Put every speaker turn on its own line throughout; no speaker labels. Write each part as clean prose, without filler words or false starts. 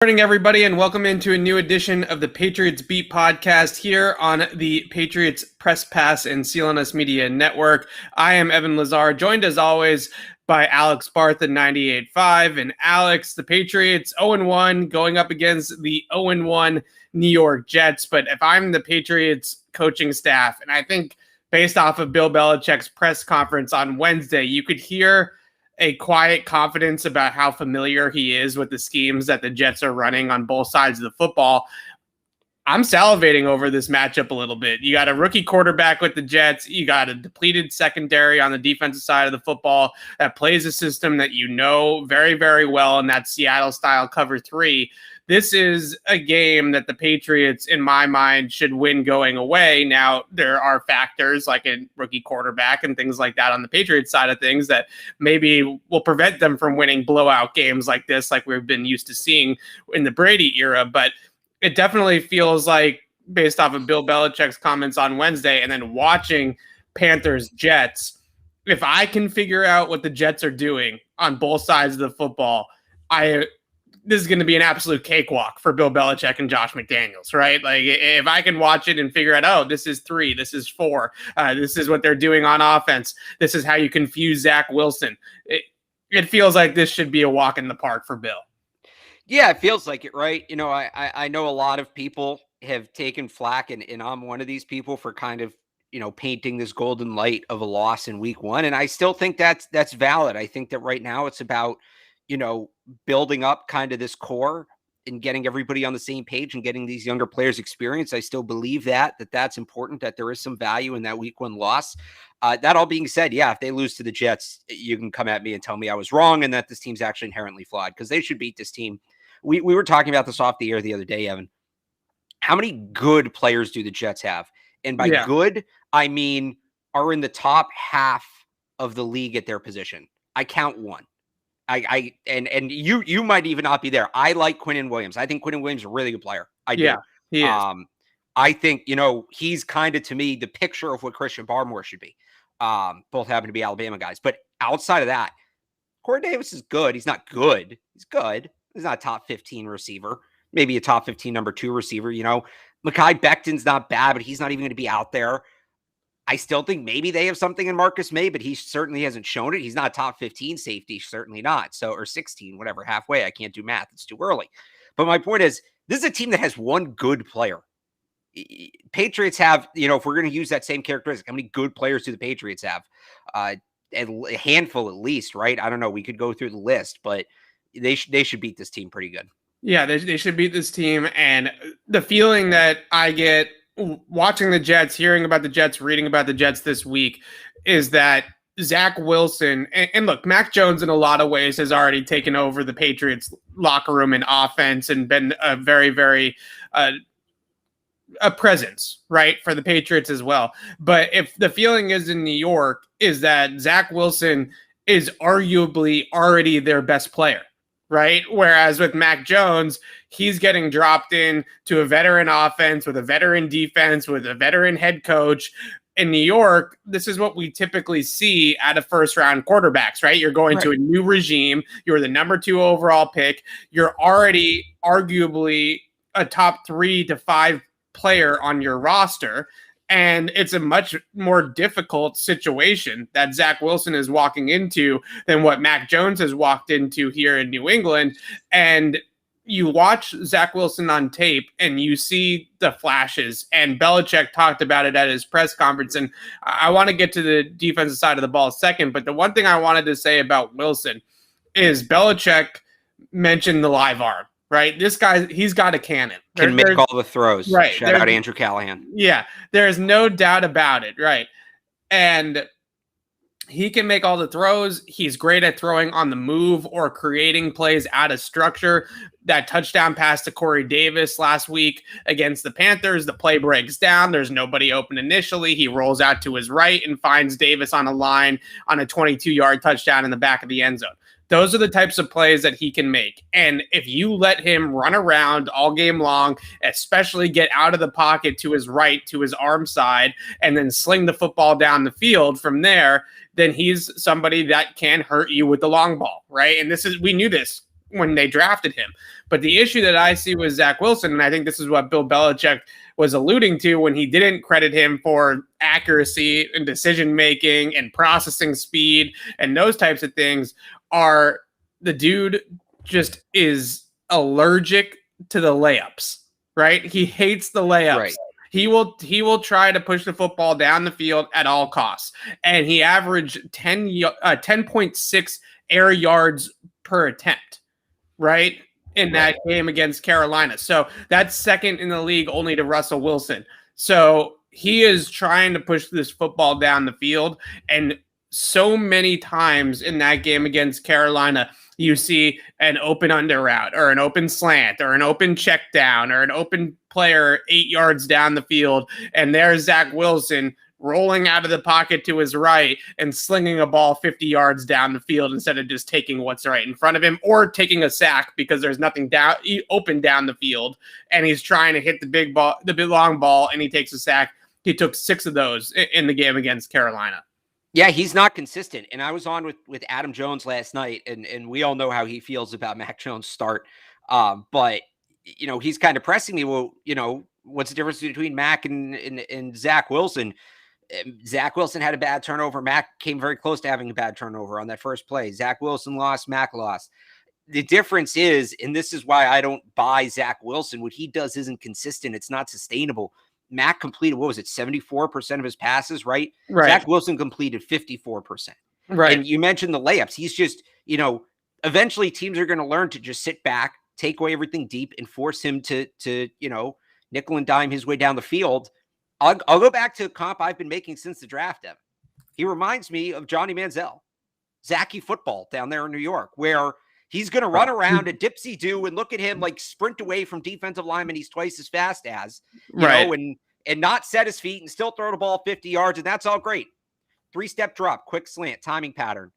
Morning, everybody, and welcome into a new edition of the Patriots Beat podcast here on the Patriots Press Pass and CLNS Media Network. I am Evan Lazar, joined as always by Alex Barth at 98.5. And Alex, the Patriots 0-1 going up against the 0-1 New York Jets. But if I'm the Patriots coaching staff, and I think based off of Bill Belichick's press conference on Wednesday, you could hear a quiet confidence about how familiar he is with the schemes that the Jets are running on both sides of the football. I'm salivating over this matchup a little bit. You got a rookie quarterback with the Jets. You got a depleted secondary on the defensive side of the football that plays a system that you know very, very well in that Seattle-style cover three. This is a game that the Patriots, in my mind, should win going away. Now, there are factors like a rookie quarterback and things like that on the Patriots side of things that maybe will prevent them from winning blowout games like this, like we've been used to seeing in the Brady era. But it definitely feels like, based off of Bill Belichick's comments on Wednesday and then watching Panthers-Jets, if I can figure out what the Jets are doing on both sides of the football, this is going to be an absolute cakewalk for Bill Belichick and Josh McDaniels, right? Like, if I can watch it and figure out, oh, this is 3, this is 4, this is what they're doing on offense, this is how you confuse Zach Wilson. It feels like this should be a walk in the park for Bill.
Yeah, it feels like it, right? You know, I know a lot of people have taken flack, and I'm one of these people for kind of, you know, painting this golden light of a loss in week 1. And I still think that's valid. I think that right now it's about, you know, building up kind of this core and getting everybody on the same page and getting these younger players experience. I still believe that's important, that there is some value in that week 1 loss. That all being said, yeah, if they lose to the Jets, you can come at me and tell me I was wrong and that this team's actually inherently flawed, because they should beat this team. We were talking about this off the air the other day, Evan. How many good players do the Jets have? And by good, I mean are in the top half of the league at their position. I count 1. And you might even not be there. I like Quinnen Williams. I think Quinnen Williams is a really good player. I do.
Yeah, he is.
I think, you know, he's kind of, to me, the picture of what Christian Barmore should be. Both happen to be Alabama guys. But outside of that, Corey Davis is good. He's not good. He's good. He's not a top 15 receiver. Maybe a top 15 number 2 receiver. You know, Mekhi Becton's not bad, but he's not even going to be out there. I still think maybe they have something in Marcus May, but he certainly hasn't shown it. He's not a top 15 safety, certainly not. So, or 16, whatever, halfway. I can't do math. It's too early. But my point is, this is a team that has one good player. Patriots have, you know, if we're going to use that same characteristic, how many good players do the Patriots have? A handful at least, right? I don't know. We could go through the list, but they should beat this team pretty good.
Yeah, they should beat this team. And the feeling that I get watching the Jets, hearing about the Jets, reading about the Jets this week is that Zach Wilson, and look, Mac Jones in a lot of ways has already taken over the Patriots locker room and offense and been a very, very a presence, right, for the Patriots as well. But if the feeling is in New York is that Zach Wilson is arguably already their best player, right? Whereas with Mac Jones, he's getting dropped in to a veteran offense with a veteran defense, with a veteran head coach. In New York, this is what we typically see out of first-round quarterbacks, right? You're going to a new regime. You're the number 2 overall pick. You're already arguably a top 3 to 5 player on your roster. And it's a much more difficult situation that Zach Wilson is walking into than what Mac Jones has walked into here in New England. And you watch Zach Wilson on tape and you see the flashes, and Belichick talked about it at his press conference. And I want to get to the defensive side of the ball second, but the one thing I wanted to say about Wilson is Belichick mentioned the live arm. Right, this guy, he's got a cannon.
Can make all the throws.
Right.
Shout out Andrew Callahan.
Yeah, there's no doubt about it. Right, and he can make all the throws. He's great at throwing on the move or creating plays out of structure. That touchdown pass to Corey Davis last week against the Panthers, the play breaks down. There's nobody open initially. He rolls out to his right and finds Davis on a line on a 22-yard touchdown in the back of the end zone. Those are the types of plays that he can make. And if you let him run around all game long, especially get out of the pocket to his right, to his arm side, and then sling the football down the field from there, then he's somebody that can hurt you with the long ball, right? And we knew this when they drafted him. But the issue that I see with Zach Wilson, and I think this is what Bill Belichick was alluding to when he didn't credit him for accuracy and decision-making and processing speed and those types of things, are the dude just is allergic to the layups, right? He hates the layups.
Right.
He will try to push the football down the field at all costs. And he averaged 10.6 air yards per attempt, right? In that game against Carolina. So that's second in the league only to Russell Wilson. So he is trying to push this football down the field. And so many times in that game against Carolina, you see an open under route or an open slant or an open check down or an open player 8 yards down the field. And there's Zach Wilson rolling out of the pocket to his right and slinging a ball 50 yards down the field instead of just taking what's right in front of him or taking a sack because there's nothing open down the field. And he's trying to hit the big long ball, and he takes a sack. He took 6 of those in the game against Carolina.
Yeah, he's not consistent. And I was on with Adam Jones last night, and we all know how he feels about Mac Jones' start. But, he's kind of pressing me. Well, what's the difference between Mac and Zach Wilson? Zach Wilson had a bad turnover. Mac came very close to having a bad turnover on that first play. Zach Wilson lost. Mac lost. The difference is, and this is why I don't buy Zach Wilson, what he does isn't consistent. It's not sustainable. Mac completed, 74% of his passes, right? Zach Wilson completed 54%.
Right.
And you mentioned the layups. He's just, eventually teams are going to learn to just sit back, take away everything deep, and force him to nickel and dime his way down the field. I'll go back to a comp I've been making since the draft, Evan. He reminds me of Johnny Manziel, Zachy football down there in New York, where he's going to run around a dipsy-do and look at him like sprint away from defensive linemen he's twice as fast as, you know, and not set his feet and still throw the ball 50 yards, and that's all great. 3-step drop, quick slant, timing pattern.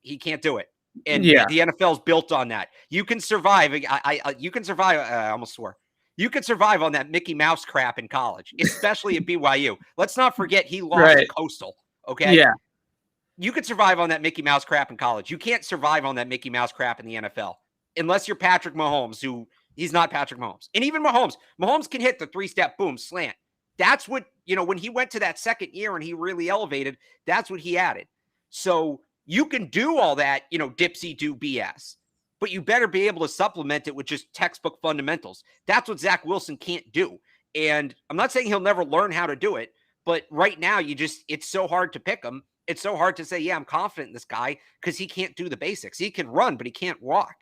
He can't do it. And the NFL's built on that. You can survive. You can survive. I almost swore. You could survive on that Mickey Mouse crap in college, especially at BYU. Let's not forget he lost to Coastal. Okay.
Yeah.
You could survive on that Mickey Mouse crap in college. You can't survive on that Mickey Mouse crap in the NFL unless you're Patrick Mahomes, who he's not Patrick Mahomes. And even Mahomes can hit the 3-step boom slant. That's what, when he went to that second year and he really elevated, that's what he added. So you can do all that, dipsy-do BS. But you better be able to supplement it with just textbook fundamentals. That's what Zach Wilson can't do. And I'm not saying he'll never learn how to do it, but right now it's so hard to pick him. It's so hard to say, yeah, I'm confident in this guy because he can't do the basics. He can run, but he can't walk.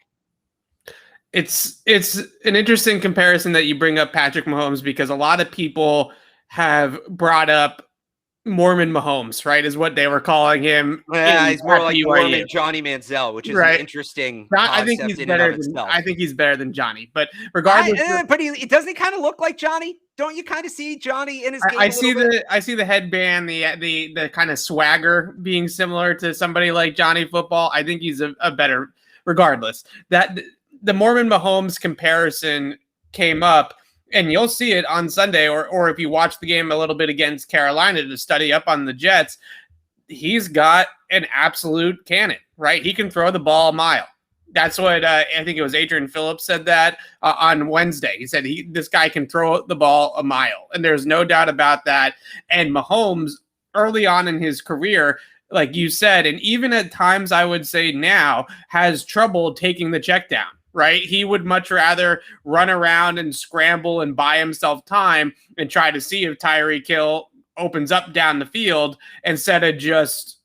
It's an interesting comparison that you bring up Patrick Mahomes, because a lot of people have brought up Mormon Mahomes, right, is what they were calling him.
Yeah, he's more like Mormon Johnny Manziel, which is an interesting
I think he's better than Johnny, but regardless,
but he doesn't kind of look like Johnny. Don't you kind of see Johnny in his game? I
see the headband, the kind of swagger being similar to somebody like Johnny Football. I think he's a better, regardless. That the Mormon Mahomes comparison came up. And you'll see it on Sunday, or if you watch the game a little bit against Carolina to study up on the Jets, he's got an absolute cannon, right? He can throw the ball a mile. That's what I think it was Adrian Phillips said that on Wednesday. He said this guy can throw the ball a mile, and there's no doubt about that. And Mahomes, early on in his career, like you said, and even at times I would say now, has trouble taking the check down. Right? He would much rather run around and scramble and buy himself time and try to see if Tyreek Hill opens up down the field instead of just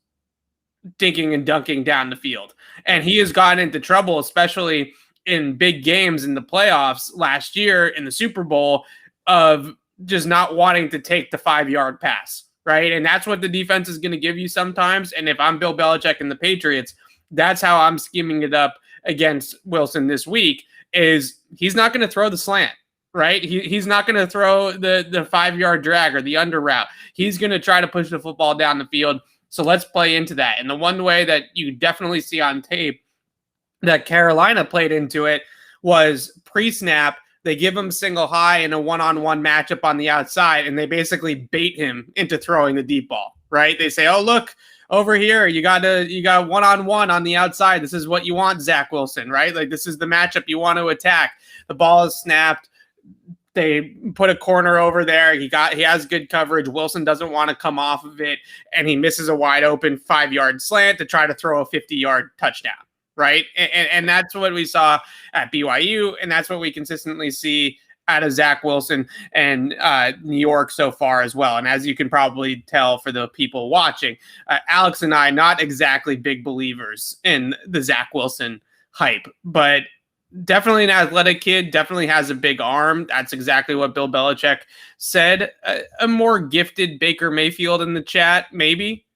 dinking and dunking down the field. And he has gotten into trouble, especially in big games in the playoffs last year in the Super Bowl, of just not wanting to take the 5-yard pass. Right? And that's what the defense is going to give you sometimes. And if I'm Bill Belichick and the Patriots, that's how I'm scheming it up against Wilson this week. Is he's not going to throw the slant, right? He's not going to throw the 5-yard drag or the under route. He's going to try to push the football down the field. So let's play into that. And the one way that you definitely see on tape that Carolina played into it was pre-snap. They give him single high in a one-on-one matchup on the outside, and they basically bait him into throwing the deep ball, right? They say, oh, look, over here, you got one-on-one on the outside. This is what you want, Zach Wilson, right? Like, this is the matchup you want to attack. The ball is snapped. They put a corner over there. He has good coverage. Wilson doesn't want to come off of it, and he misses a wide open 5-yard slant to try to throw a 50-yard touchdown, right? And that's what we saw at BYU, and that's what we consistently see out of Zach Wilson and New York so far as well. And as you can probably tell for the people watching, Alex and I, not exactly big believers in the Zach Wilson hype, but definitely an athletic kid, definitely has a big arm. That's exactly what Bill Belichick said. A more gifted Baker Mayfield in the chat, maybe.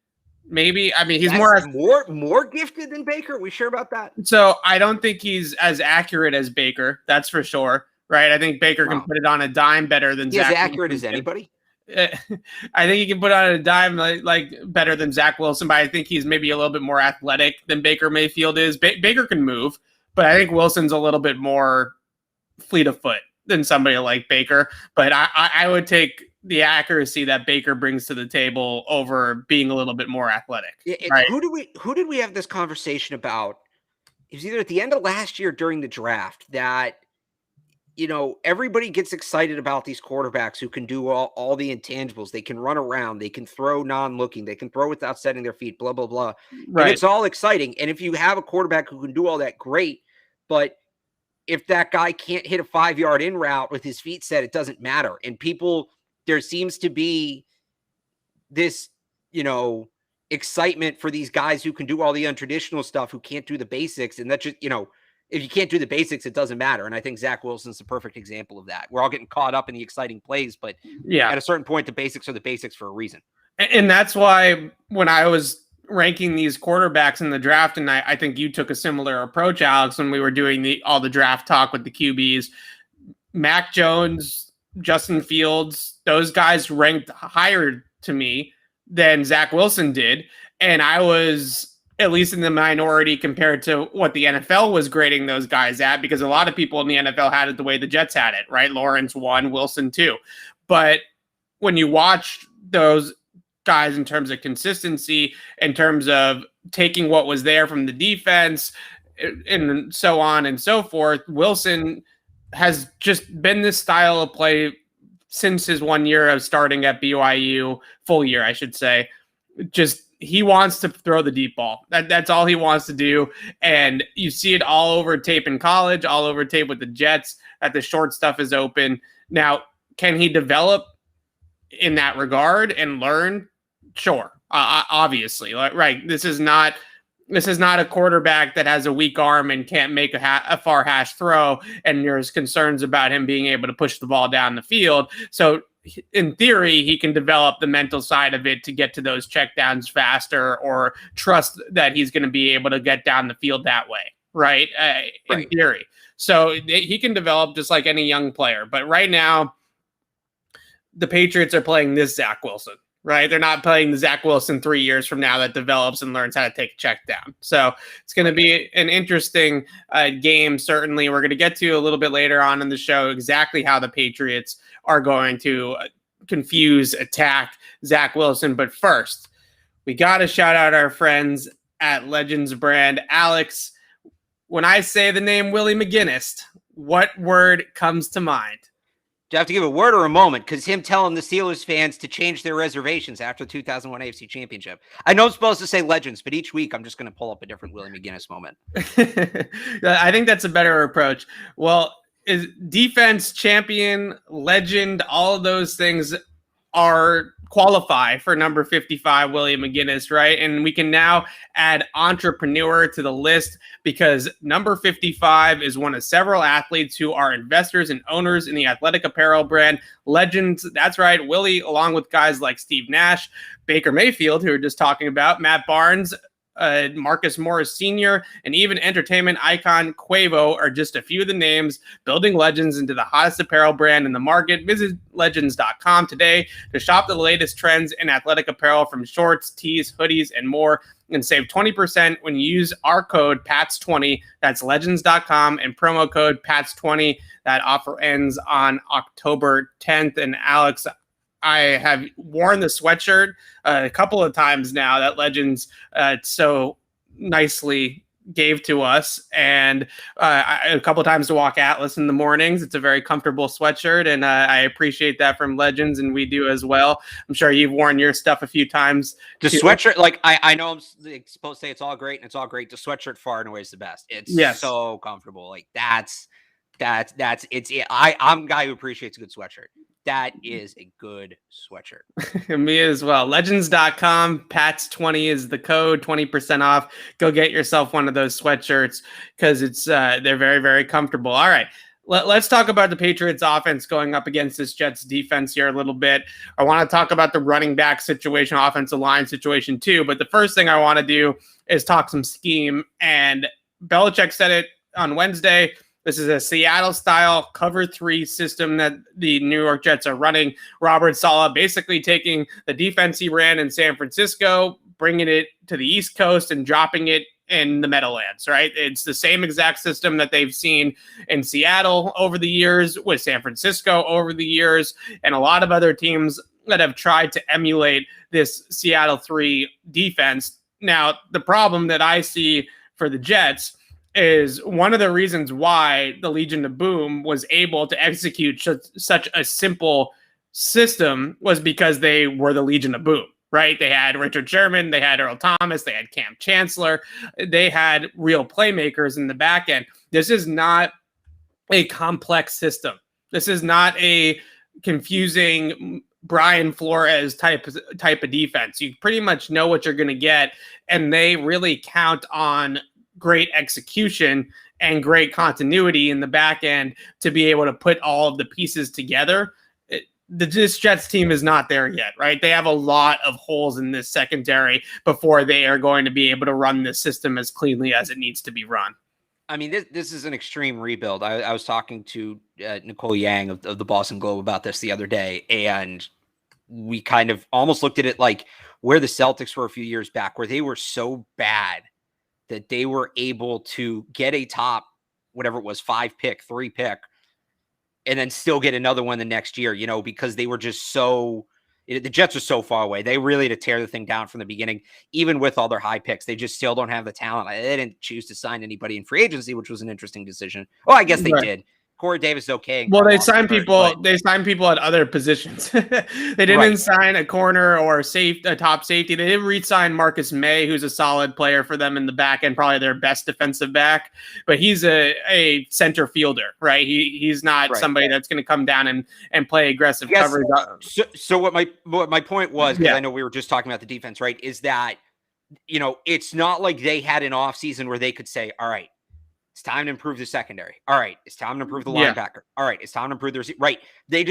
I mean, he's
more gifted than Baker. Are we sure about that?
So I don't think he's as accurate as Baker. That's for sure, right? I think Baker can put it on a dime better than Zach.
He's as accurate as anybody.
I think he can put it on a dime like better than Zach Wilson, but I think he's maybe a little bit more athletic than Baker Mayfield is. Baker can move. But I think Wilson's a little bit more fleet of foot than somebody like Baker. But I would take the accuracy that Baker brings to the table over being a little bit more athletic. Right?
Who did we have this conversation about? It was either at the end of last year during the draft that, everybody gets excited about these quarterbacks who can do all the intangibles. They can run around. They can throw non-looking. They can throw without setting their feet, blah, blah, blah. Right. And it's all exciting. And if you have a quarterback who can do all that, great. But if that guy can't hit a 5-yard in route with his feet set, it doesn't matter. And there seems to be this, excitement for these guys who can do all the untraditional stuff, who can't do the basics. And that just, if you can't do the basics, it doesn't matter. And I think Zach Wilson's the perfect example of that. We're all getting caught up in the exciting plays, but at a certain point, the basics are the basics for a reason.
And that's why when I was ranking these quarterbacks in the draft, and I think you took a similar approach, Alex, when we were doing all the draft talk with the QBs, Mac Jones, Justin Fields, those guys ranked higher to me than Zach Wilson did. And I was at least in the minority compared to what the NFL was grading those guys at, because a lot of people in the NFL had it the way the Jets had it, right? Lawrence 1, Wilson 2. But when you watch those guys in terms of consistency, in terms of taking what was there from the defense, and so on and so forth, Wilson has just been this style of play since his 1 year of starting at BYU, full year, I should say. Just he wants to throw the deep ball. That's all he wants to do. And you see it all over tape in college, all over tape with the Jets, that the short stuff is open. Now, can he develop in that regard and learn? Sure. Obviously. Right. This is not a quarterback that has a weak arm and can't make a far hash throw, and there's concerns about him being able to push the ball down the field. So in theory, he can develop the mental side of it to get to those checkdowns faster, or trust that he's going to be able to get down the field that way, right? In theory. So he can develop just like any young player. But right now, the Patriots are playing this Zach Wilson, right? They're not playing the Zach Wilson 3 years from now that develops and learns how to take a check down. So it's going to be an interesting game, certainly. We're going to get to a little bit later on in the show exactly how the Patriots are going to confuse, attack Zach Wilson. But first, we got to shout out our friends at Legends Brand. Alex, when I say the name Willie McGinnis, what word comes to mind?
Do you have to give a word or a moment? Because him telling the Steelers fans to change their reservations after the 2001 AFC Championship. I know I'm supposed to say Legends, but each week I'm just going to pull up a different Willie McGinnis moment.
I think that's a better approach. Well, is defense, champion, legend, all of those things qualify for number 55, William McGinnis, right? And we can now add entrepreneur to the list because number 55 is one of several athletes who are investors and owners in the athletic apparel brand Legends. That's right, Willie, along with guys like Steve Nash, Baker Mayfield, who we were just talking about, Matt Barnes, Marcus Morris Sr., and even entertainment icon Quavo are just a few of the names building Legends into the hottest apparel brand in the market. Visit legends.com today to shop the latest trends in athletic apparel, from shorts, tees, hoodies, and more, and save 20% when you use our code PATS20. That's legends.com and promo code PATS20. That offer ends on October 10th. And Alex, I have worn the sweatshirt a couple of times now that Legends so nicely gave to us, and a couple of times to walk Atlas in the mornings. It's a very comfortable sweatshirt, and I appreciate that from Legends, and we do as well. I'm sure you've worn your stuff a few times.
The sweatshirt, like I know I'm supposed to say it's all great and it's all great. The sweatshirt far and away is the best. It's so comfortable. Like that's it's. I'm a guy who appreciates a good sweatshirt. That is a good sweatshirt.
Me as well. Legends.com, Pats20 is the code, 20% off. Go get yourself one of those sweatshirts because it's they're very, very comfortable. All right. Let's talk about the Patriots offense going up against this Jets defense here a little bit. I want to talk about the running back situation, offensive line situation too. But the first thing I want to do is talk some scheme. And Belichick said it on Wednesday. This is a Seattle-style cover 3 system that the New York Jets are running. Robert Saleh basically taking the defense he ran in San Francisco, bringing it to the East Coast and dropping it in the Meadowlands, right? It's the same exact system that they've seen in Seattle over the years, with San Francisco over the years, and a lot of other teams that have tried to emulate this Seattle 3 defense. Now, the problem that I see for the Jets is one of the reasons why the Legion of Boom was able to execute such a simple system was because they were the Legion of Boom, right? They had Richard Sherman, they had Earl Thomas, they had Cam Chancellor, they had real playmakers in the back end. This is not a complex system. This is not a confusing Brian Flores type of defense. You pretty much know what you're going to get, and they really count on great execution and great continuity in the back end to be able to put all of the pieces together. This Jets team is not there yet, right? They have a lot of holes in this secondary before they are going to be able to run this system as cleanly as it needs to be run.
I mean, this is an extreme rebuild. I was talking to Nicole Yang of the Boston Globe about this the other day, and we kind of almost looked at it like where the Celtics were a few years back, where they were so bad that they were able to get a top, whatever it was, 3 pick, and then still get another one the next year, because they were just the Jets are so far away. They really had to tear the thing down from the beginning, even with all their high picks. They just still don't have the talent. They didn't choose to sign anybody in free agency, which was an interesting decision. Oh, I guess they did. Corey Davis is okay.
Well, they signed people. They signed people at other positions. They didn't sign a corner or a top safety. They didn't re-sign Marcus May, who's a solid player for them in the back end, probably their best defensive back. But he's a center fielder, right? He's not somebody that's going to come down and play aggressive coverage.
So what my point was, because I know we were just talking about the defense, right? Is that it's not like they had an offseason where they could say, all right, it's time to improve the secondary. All right, it's time to improve the linebacker. All right, it's time to improve the receiver. Right. They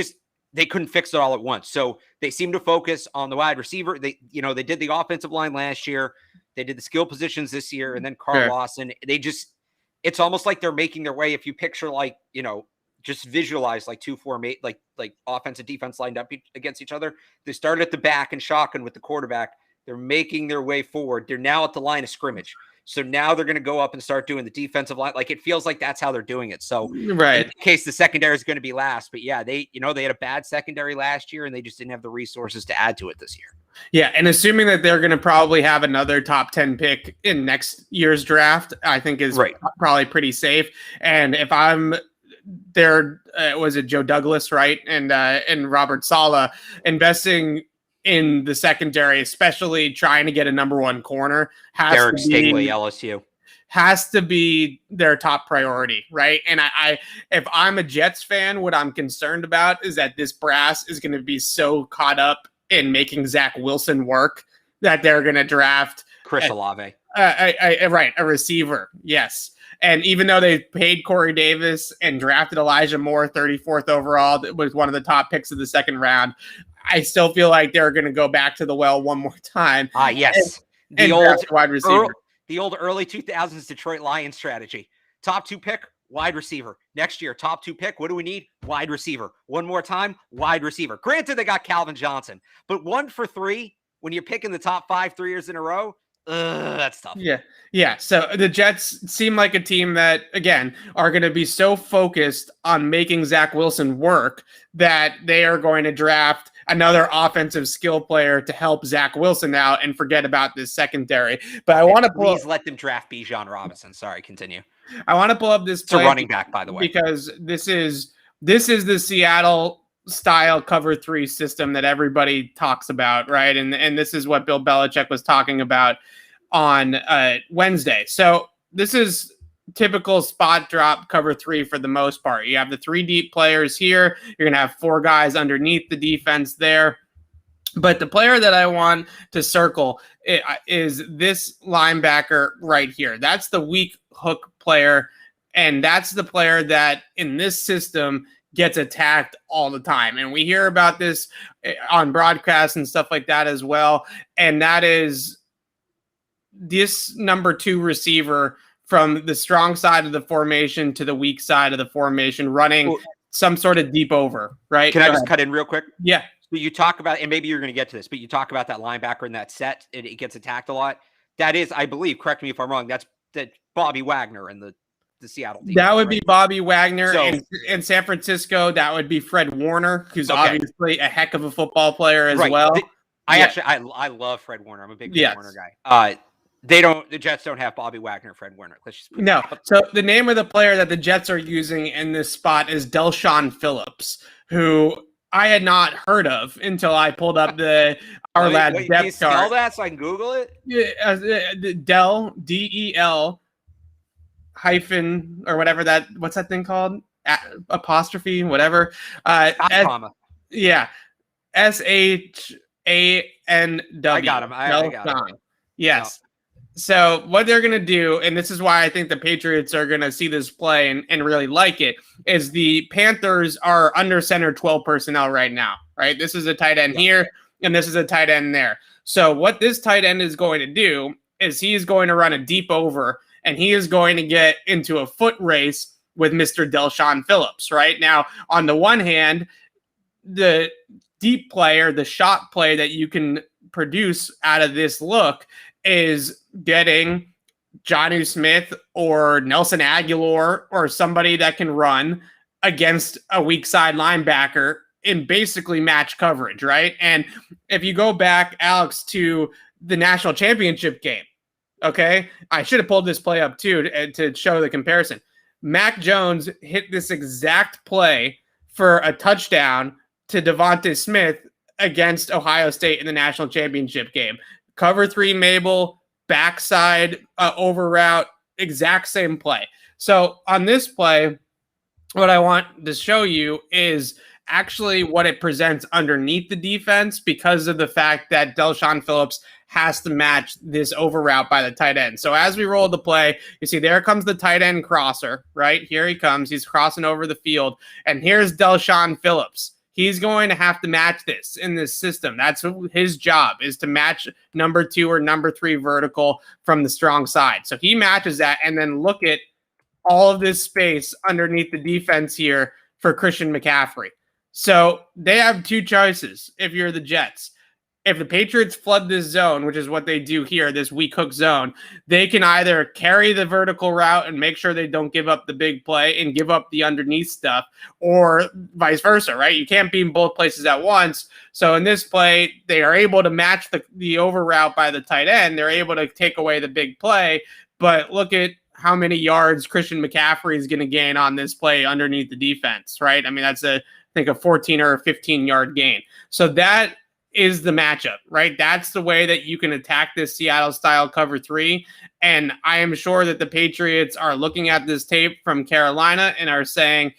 couldn't fix it all at once. So they seem to focus on the wide receiver. They did the offensive line last year. They did the skill positions this year. And then Carl Lawson, it's almost like they're making their way. If you picture just visualize like 2-4 like offense and defense lined up against each other. They started at the back and shotgun with the quarterback. They're making their way forward. They're now at the line of scrimmage. So now they're going to go up and start doing the defensive line. Like, it feels like that's how they're doing it. So in case the secondary is going to be last, but yeah, they had a bad secondary last year and they just didn't have the resources to add to it this year.
Yeah. And assuming that they're going to probably have another top 10 pick in next year's draft, I think is probably pretty safe. And if I'm there, was it Joe Douglas, right? And Robert Saleh investing in the secondary, especially trying to get a number 1 corner,
Derek Stingley, LSU,
has to be their top priority, right? And I if I'm a Jets fan, what I'm concerned about is that this brass is going to be so caught up in making Zach Wilson work that they're going to draft
Chris Olave,
a receiver, yes. And even though they paid Corey Davis and drafted Elijah Moore 34th overall, that was one of the top picks of the second round, I still feel like they're going to go back to the well one more time.
Yes.
The old wide receiver.
The old early 2000s Detroit Lions strategy. Top 2 pick, wide receiver. Next year, top 2 pick. What do we need? Wide receiver. One more time, wide receiver. Granted, they got Calvin Johnson, but 1 for 3 when you're picking the top 5 3 years in a row, that's tough.
Yeah. So the Jets seem like a team that, again, are going to be so focused on making Zach Wilson work that they are going to draft another offensive skill player to help Zach Wilson out and forget about this secondary. But I want to
please let them draft Bijan Robinson. Sorry, continue.
I want to pull up this play.
It's a running back, by the way,
because this is the Seattle style cover 3 system that everybody talks about, right? And this is what Bill Belichick was talking about on Wednesday. So this is typical spot drop cover 3 for the most part. You have the 3 deep players here. You're going to have 4 guys underneath the defense there. But the player that I want to circle is this linebacker right here. That's the weak hook player, and that's the player that in this system gets attacked all the time. And we hear about this on broadcasts and stuff like that as well. And that is this number 2 receiver from the strong side of the formation to the weak side of the formation, running some sort of deep over, right?
Can I just cut in real quick?
Yeah.
So you talk about, and maybe you're going to get to this, but you talk about that linebacker in that set, it gets attacked a lot. That is, I believe, correct me if I'm wrong, that's Bobby Wagner in the Seattle team.
That would be Bobby Wagner. So, in San Francisco, that would be Fred Warner, who's obviously a heck of a football player as well.
I love Fred Warner. I'm a big Fred Warner guy. The Jets don't have Bobby Wagner, Fred Warner.
No. So the name of the player that the Jets are using in this spot is Del'Shawn Phillips, who I had not heard of until I pulled up our lad's depth chart. Can you
spell that so I can Google it?
Del, D-E-L hyphen or whatever what's that thing called? Apostrophe, whatever.
Comma.
Yeah. S-H-A-N-W.
I got him. I got him.
Yes. No. So what they're going to do, and this is why I think the Patriots are going to see this play and really like it, is the Panthers are under center 12 personnel right now, right? This is a tight end here, and this is a tight end there. So what this tight end is going to do is he is going to run a deep over, and he is going to get into a foot race with Mr. Del'Shawn Phillips, right? Now, on the one hand, the deep player, the shot play that you can produce out of this look is getting Jonnu Smith or Nelson Aguilar or somebody that can run against a weak side linebacker in basically match coverage, right? And if you go back, Alex, to the national championship game, okay, I should have pulled this play up too to show the comparison. Mac Jones hit this exact play for a touchdown to Devonta Smith against Ohio State in the national championship game. Cover 3 Mabel, backside over route, exact same play. So on this play, what I want to show you is actually what it presents underneath the defense because of the fact that Del'Shawn Phillips has to match this over route by the tight end. So as we roll the play, you see there comes the tight end crosser, right? Here he comes. He's crossing over the field. And here's Del'Shawn Phillips. He's going to have to match this in this system. That's his job, is to match number 2 or number 3 vertical from the strong side. So he matches that, and then look at all of this space underneath the defense here for Christian McCaffrey. So they have 2 choices if you're the Jets. If the Patriots flood this zone, which is what they do here, this weak hook zone, they can either carry the vertical route and make sure they don't give up the big play and give up the underneath stuff, or vice versa, right? You can't be in both places at once. So in this play, they are able to match the over route by the tight end. They're able to take away the big play, but look at how many yards Christian McCaffrey is going to gain on this play underneath the defense, right? I mean, that's I think a 14 or a 15-yard gain. So that is the matchup, right? That's the way that you can attack this Seattle-style cover 3. And I am sure that the Patriots are looking at this tape from Carolina and are saying,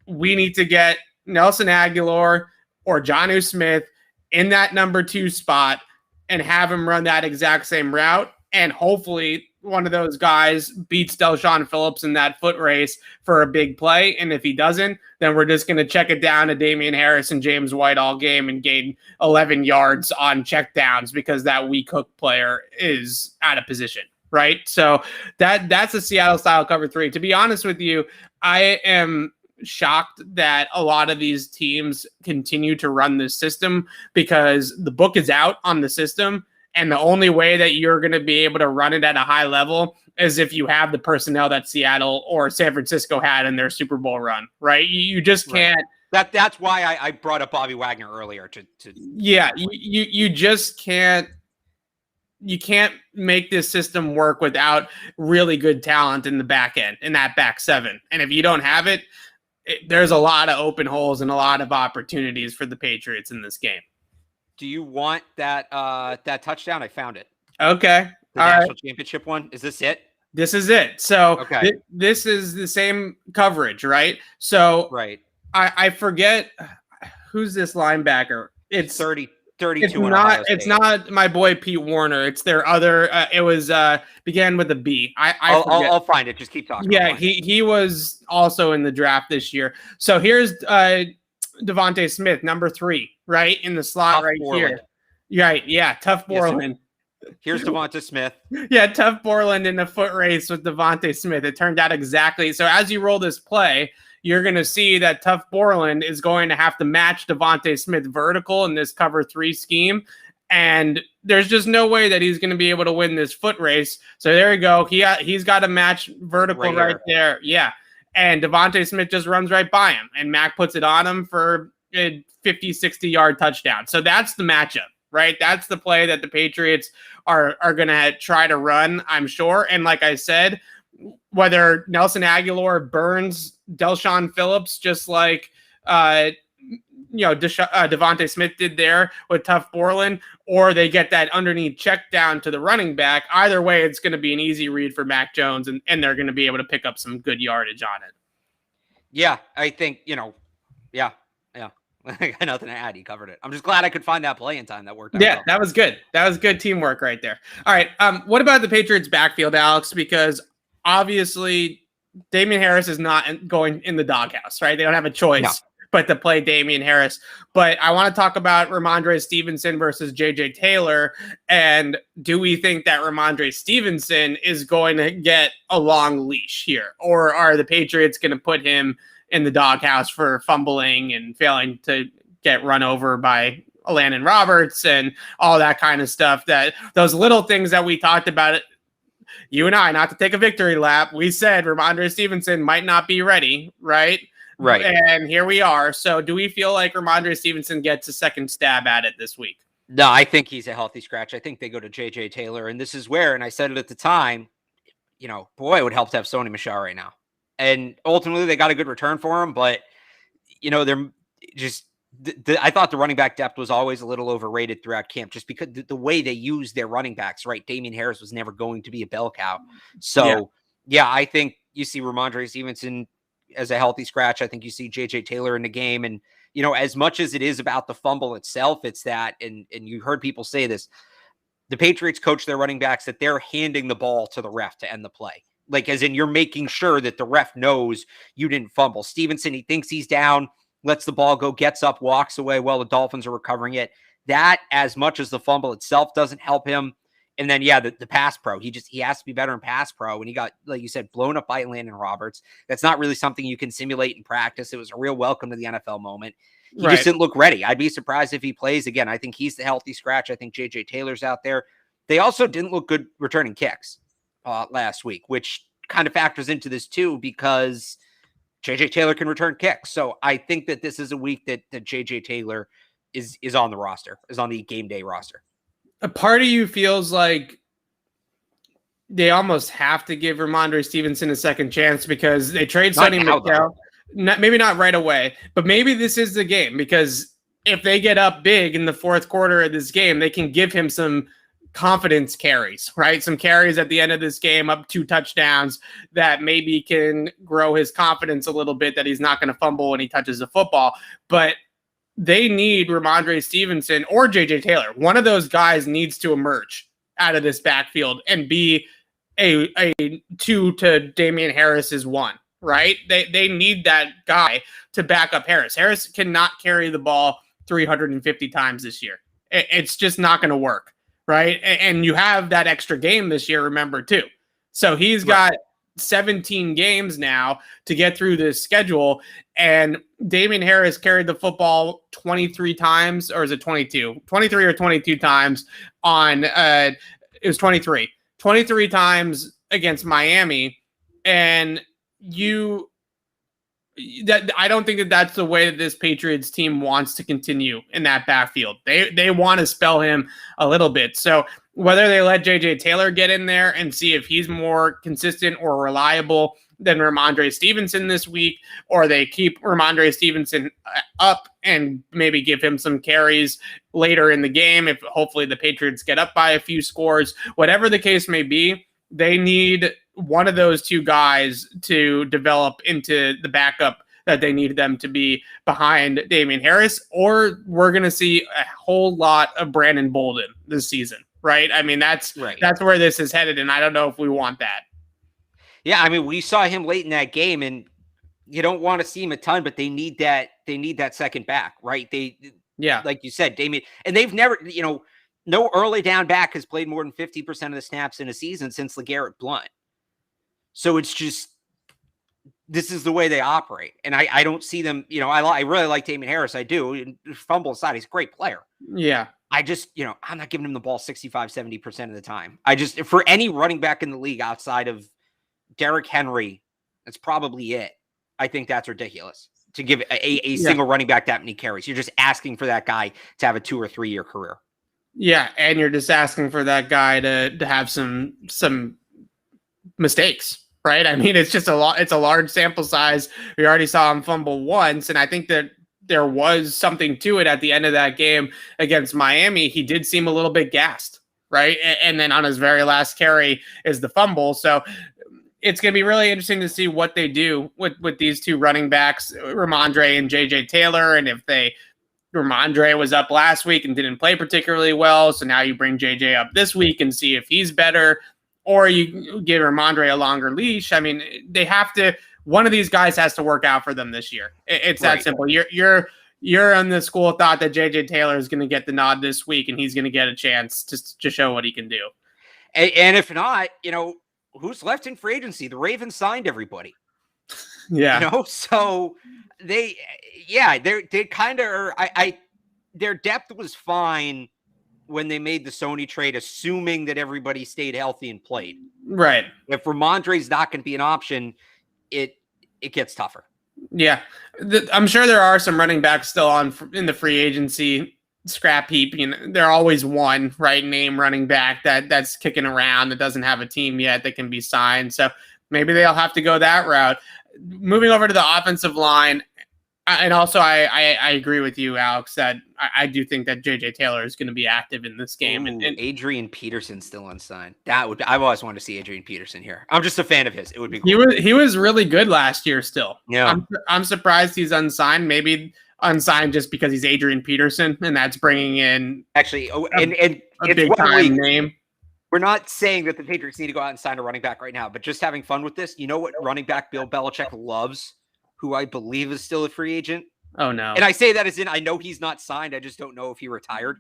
we need to get Nelson Aguilar or Jonnu Smith in that number 2 spot and have him run that exact same route. And hopefully one of those guys beats Del'Shawn Phillips in that foot race for a big play. And if he doesn't, then we're just going to check it down to Damian Harris and James White all game and gain 11 yards on checkdowns because that weak hook player is out of position, right? So that's a Seattle-style cover 3. To be honest with you, I am shocked that a lot of these teams continue to run this system because the book is out on the system. And the only way that you're going to be able to run it at a high level is if you have the personnel that Seattle or San Francisco had in their Super Bowl run, right? You just can't
That's why I brought up Bobby Wagner earlier.
Yeah, you just can't. You can't make this system work without really good talent in the back end, in that back seven. And if you don't have it, there's a lot of open holes and a lot of opportunities for the Patriots in this game.
Do you want that touchdown? I found it.
Okay.
The national championship one. Is this it?
This is it. So
okay.
This is the same coverage, right? So
right.
I forget who's this linebacker. It's
32.
It's not my boy Pete Warner. It's their other. It was began with a B.
I'll find it. Just keep talking.
Yeah, he was also in the draft this year. So here's Devonta Smith, number 3, right in the slot
Tough
right
Borland.
here. Right, yeah, tough Borland.
Yes, here's Devonta Smith.
Yeah, tough Borland in the foot race with Devonta Smith. It turned out exactly. So as you roll this play, you're going to see that tough Borland is going to have to match Devonta Smith vertical in this cover 3 scheme. And there's just no way that he's going to be able to win this foot race. So there you go. He's got to match vertical right there. Yeah. And Devonta Smith just runs right by him. And Mac puts it on him for a 50, 60-yard touchdown. So that's the matchup, right? That's the play that the Patriots are going to try to run, I'm sure. And like I said, whether Nelson Aguilar burns Delshon Phillips just like Devonta Smith did there with tough Borland, or they get that underneath check down to the running back, either way, it's going to be an easy read for Mac Jones, and they're going to be able to pick up some good yardage on it.
Yeah, I think, yeah. I got nothing to add. He covered it. I'm just glad I could find that play in time. That worked out.
Yeah,
well.
That was good. That was good teamwork right there. All right. What about the Patriots backfield, Alex? Because obviously Damian Harris is not going in the doghouse, right? They don't have a choice but to play Damian Harris. But I want to talk about Ramondre Stevenson versus JJ Taylor. And do we think that Ramondre Stevenson is going to get a long leash here? Or are the Patriots going to put him in the doghouse for fumbling and failing to get run over by Landon Roberts and all that kind of stuff? That those little things that we talked about, you and I, not to take a victory lap, we said Ramondre Stevenson might not be ready, right?
Right.
And here we are. So do we feel like Ramondre Stevenson gets a second stab at it this week?
No, I think he's a healthy scratch. I think they go to JJ Taylor. And this is where, and I said it at the time, boy, it would help to have Sony Michel right now. And ultimately they got a good return for him, but they're just, I thought the running back depth was always a little overrated throughout camp, just because the way they use their running backs, right? Damian Harris was never going to be a bell cow. So yeah, I think you see Ramondre Stevenson as a healthy scratch. I think you see JJ Taylor in the game. And, as much as it is about the fumble itself, it's that, and you heard people say this, the Patriots coach their running backs that they're handing the ball to the ref to end the play. Like, as in you're making sure that the ref knows you didn't fumble. Stevenson, he thinks he's down, lets the ball go, gets up, walks away while the Dolphins are recovering it. That, as much as the fumble itself, doesn't help him. And then, the pass pro, he has to be better in pass pro. And he got, like you said, blown up by Landon Roberts. That's not really something you can simulate in practice. It was a real welcome to the NFL moment. He just didn't look ready. I'd be surprised if he plays again. I think he's the healthy scratch. I think JJ Taylor's out there. They also didn't look good returning kicks last week, which kind of factors into this too, because JJ Taylor can return kicks. So I think that this is a week that JJ Taylor is on the roster, is on the game day roster.
A part of you feels like they almost have to give Ramondre Stevenson a second chance because they trade Sony Michel. Maybe not right away, but maybe this is the game, because if they get up big in the fourth quarter of this game, they can give him some confidence carries, right? Some carries at the end of this game, up 2 touchdowns, that maybe can grow his confidence a little bit, that he's not going to fumble when he touches the football. But they need Ramondre Stevenson or JJ Taylor. One of those guys needs to emerge out of this backfield and be a 2 to Damian Harris's 1, right? They need that guy to back up Harris. Harris cannot carry the ball 350 times this year. It's just not going to work, right? And you have that extra game this year, remember, too. So he's got 17 games now to get through this schedule, and Damian Harris carried the football 23 times, or is it 22? 23 or 22 times on it was 23 times against Miami, and you that I don't think that that's the way that this Patriots team wants to continue in that backfield. They want to spell him a little bit. So whether they let JJ Taylor get in there and see if he's more consistent or reliable than Ramondre Stevenson this week, or they keep Ramondre Stevenson up and maybe give him some carries later in the game, if hopefully the Patriots get up by a few scores, whatever the case may be, they need one of those two guys to develop into the backup that they need them to be behind Damian Harris, or we're going to see a whole lot of Brandon Bolden this season, right? I mean, that's where this is headed, and I don't know if we want that.
Yeah, I mean, we saw him late in that game, and you don't want to see him a ton, but they need that. They need that second back, right? Like you said, Damian, and they've never, no early down back has played more than 50% of the snaps in a season since LeGarrette Blount. So it's just, this is the way they operate, and I don't see them. I really like Damian Harris. I do. And fumble aside, he's a great player.
Yeah.
I just, I'm not giving him the ball 65-70% of the time. For any running back in the league outside of Derrick Henry, that's probably it. I think that's ridiculous to give a single running back that many carries. You're just asking for that guy to have a 2 or 3 year career.
Yeah, and you're just asking for that guy to have some mistakes, right? I mean, it's just it's a large sample size. We already saw him fumble once, and I think that there was something to it at the end of that game against Miami. He did seem a little bit gassed, right? And then on his very last carry is the fumble. So it's going to be really interesting to see what they do with these two running backs, Ramondre and JJ Taylor. And if Ramondre was up last week and didn't play particularly well, so now you bring JJ up this week and see if he's better, or you give Ramondre a longer leash. I mean, they have to, one of these guys has to work out for them this year. It's that simple. You're on the school of thought that JJ Taylor is going to get the nod this week and he's going to get a chance to show what he can do.
And if not, who's left in free agency? The Ravens signed everybody.
Yeah.
So they kind of are. Their depth was fine when they made the Sony trade, assuming that everybody stayed healthy and played.
Right.
If Ramondre's not going to be an option, it gets tougher.
Yeah. I'm sure there are some running backs still in the free agency scrap heap. They're always one name running back that's kicking around that doesn't have a team yet that can be signed. So maybe they'll have to go that route. Moving over to the offensive line, and also I agree with you, Alex, that I do think that JJ Taylor is going to be active in this game.
And Adrian Peterson still unsigned. I've always wanted to see Adrian Peterson here. I'm just a fan of his. It would be cool.
He was really good last year still.
Yeah.
I'm surprised he's unsigned. Maybe unsigned just because he's Adrian Peterson, and that's bringing in
actually
a big time name.
We're not saying that the Patriots need to go out and sign a running back right now, but just having fun with this. You know what running back Bill Belichick loves, who I believe is still a free agent?
Oh, no.
And I say that as in, I know he's not signed. I just don't know if he retired.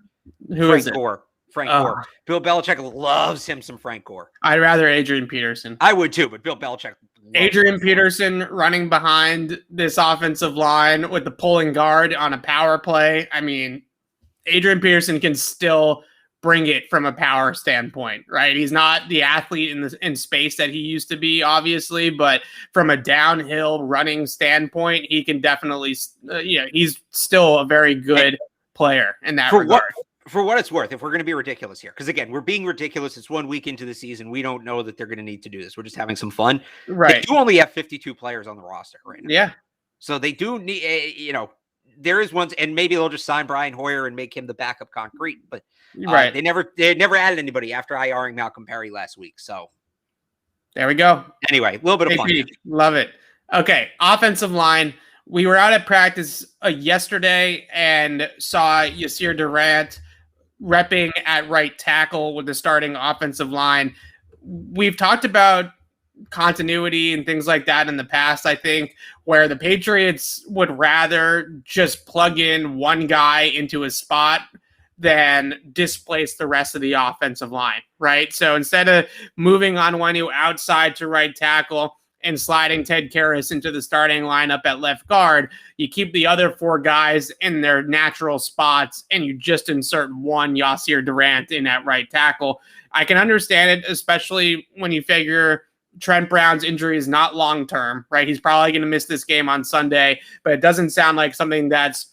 Frank
Gore. Frank Gore. Bill Belichick loves him some Frank Gore.
I'd rather Adrian Peterson.
I would too, but Bill Belichick.
Adrian Peterson running behind this offensive line with the pulling guard on a power play. I mean, Adrian Peterson can still bring it from a power standpoint, right? He's not the athlete in space that he used to be, obviously, but from a downhill running standpoint, he can definitely, he's still a very good player in that regard.
For what it's worth, if we're going to be ridiculous here, because again, we're being ridiculous. It's 1 week into the season. We don't know that they're going to need to do this. We're just having some fun.
Right.
They do only have 52 players on the roster right now.
Yeah.
So they do need, there is ones, and maybe they'll just sign Brian Hoyer and make him the backup concrete. But they never added anybody after IRing Malcolm Perry last week. So
there we go.
Anyway, a little bit of fun.
Love it. Okay, offensive line. We were out at practice yesterday and saw Yasir Durant repping at right tackle with the starting offensive line. We've talked about continuity and things like that in the past, I think, where the Patriots would rather just plug in one guy into a spot than displace the rest of the offensive line, right? So instead of moving Onwenu outside to right tackle and sliding Ted Karras into the starting lineup at left guard, you keep the other four guys in their natural spots and you just insert one Yasir Durant in at right tackle. I can understand it, especially when you figure Trent Brown's injury is not long-term, right? He's probably going to miss this game on Sunday, but it doesn't sound like something that's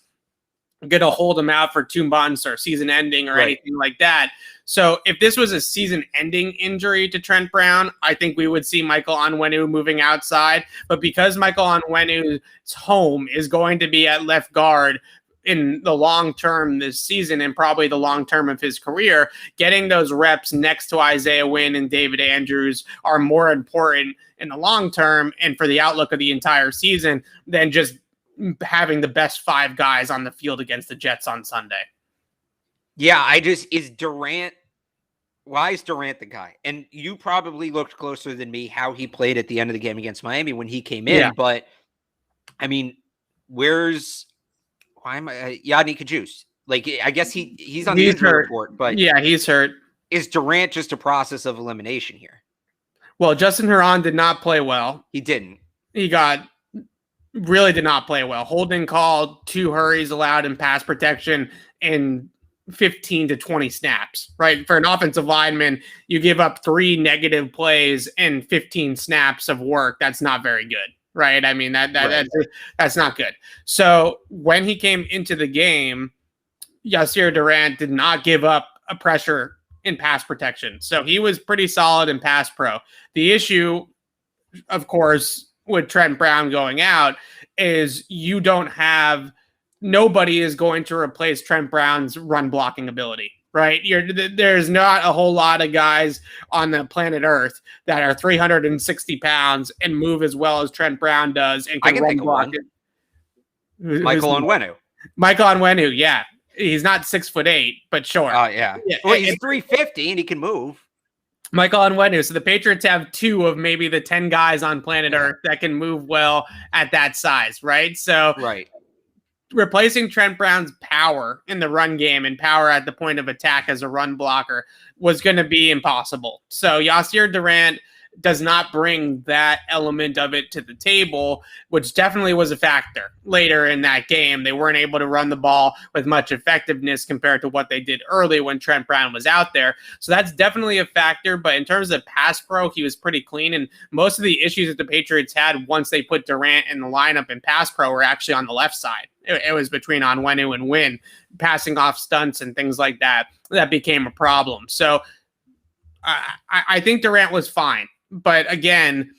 going to hold him out for 2 months or season ending or anything like that. So if this was a season-ending injury to Trent Brown, I think we would see Michael Onwenu moving outside. But because Michael Onwenu's home is going to be at left guard in the long term this season and probably the long term of his career, getting those reps next to Isaiah Wynn and David Andrews are more important in the long term and for the outlook of the entire season than just having the best 5 guys on the field against the Jets on Sunday.
Yeah, why is Durant the guy? And you probably looked closer than me how he played at the end of the game against Miami when he came in. Yeah. But I mean, Yadni Kajus? Like, I guess he's on the injury report, but
yeah, he's hurt.
Is Durant just a process of elimination here?
Well, Justin Herron did not play well.
He didn't.
Really did not play well. Holding called, 2 hurries allowed in pass protection in 15 to 20 snaps, right? For an offensive lineman, you give up 3 negative plays and 15 snaps of work. That's not very good, right? I mean, that's not good. So when he came into the game, Yasir Durant did not give up a pressure in pass protection. So he was pretty solid in pass pro. The issue, of course, with Trent Brown going out is nobody is going to replace Trent Brown's run blocking ability, right? There's not a whole lot of guys on the planet Earth that are 360 pounds and move as well as Trent Brown does and can run block it.
Michael Onwenu.
Michael Onwenu, yeah. He's not 6'8", but sure.
Oh, yeah. Well, he's 350 and he can move.
Michael Onwenu. So the Patriots have 2 of maybe the 10 guys on planet Earth that can move well at that size, right? So replacing Trent Brown's power in the run game and power at the point of attack as a run blocker was going to be impossible. So Yasir Durant does not bring that element of it to the table, which definitely was a factor later in that game. They weren't able to run the ball with much effectiveness compared to what they did early when Trent Brown was out there. So that's definitely a factor. But in terms of pass pro, he was pretty clean. And most of the issues that the Patriots had once they put Durant in the lineup in pass pro were actually on the left side. It was between Onwenu and Wynn, passing off stunts and things like that. That became a problem. So I think Durant was fine. But again,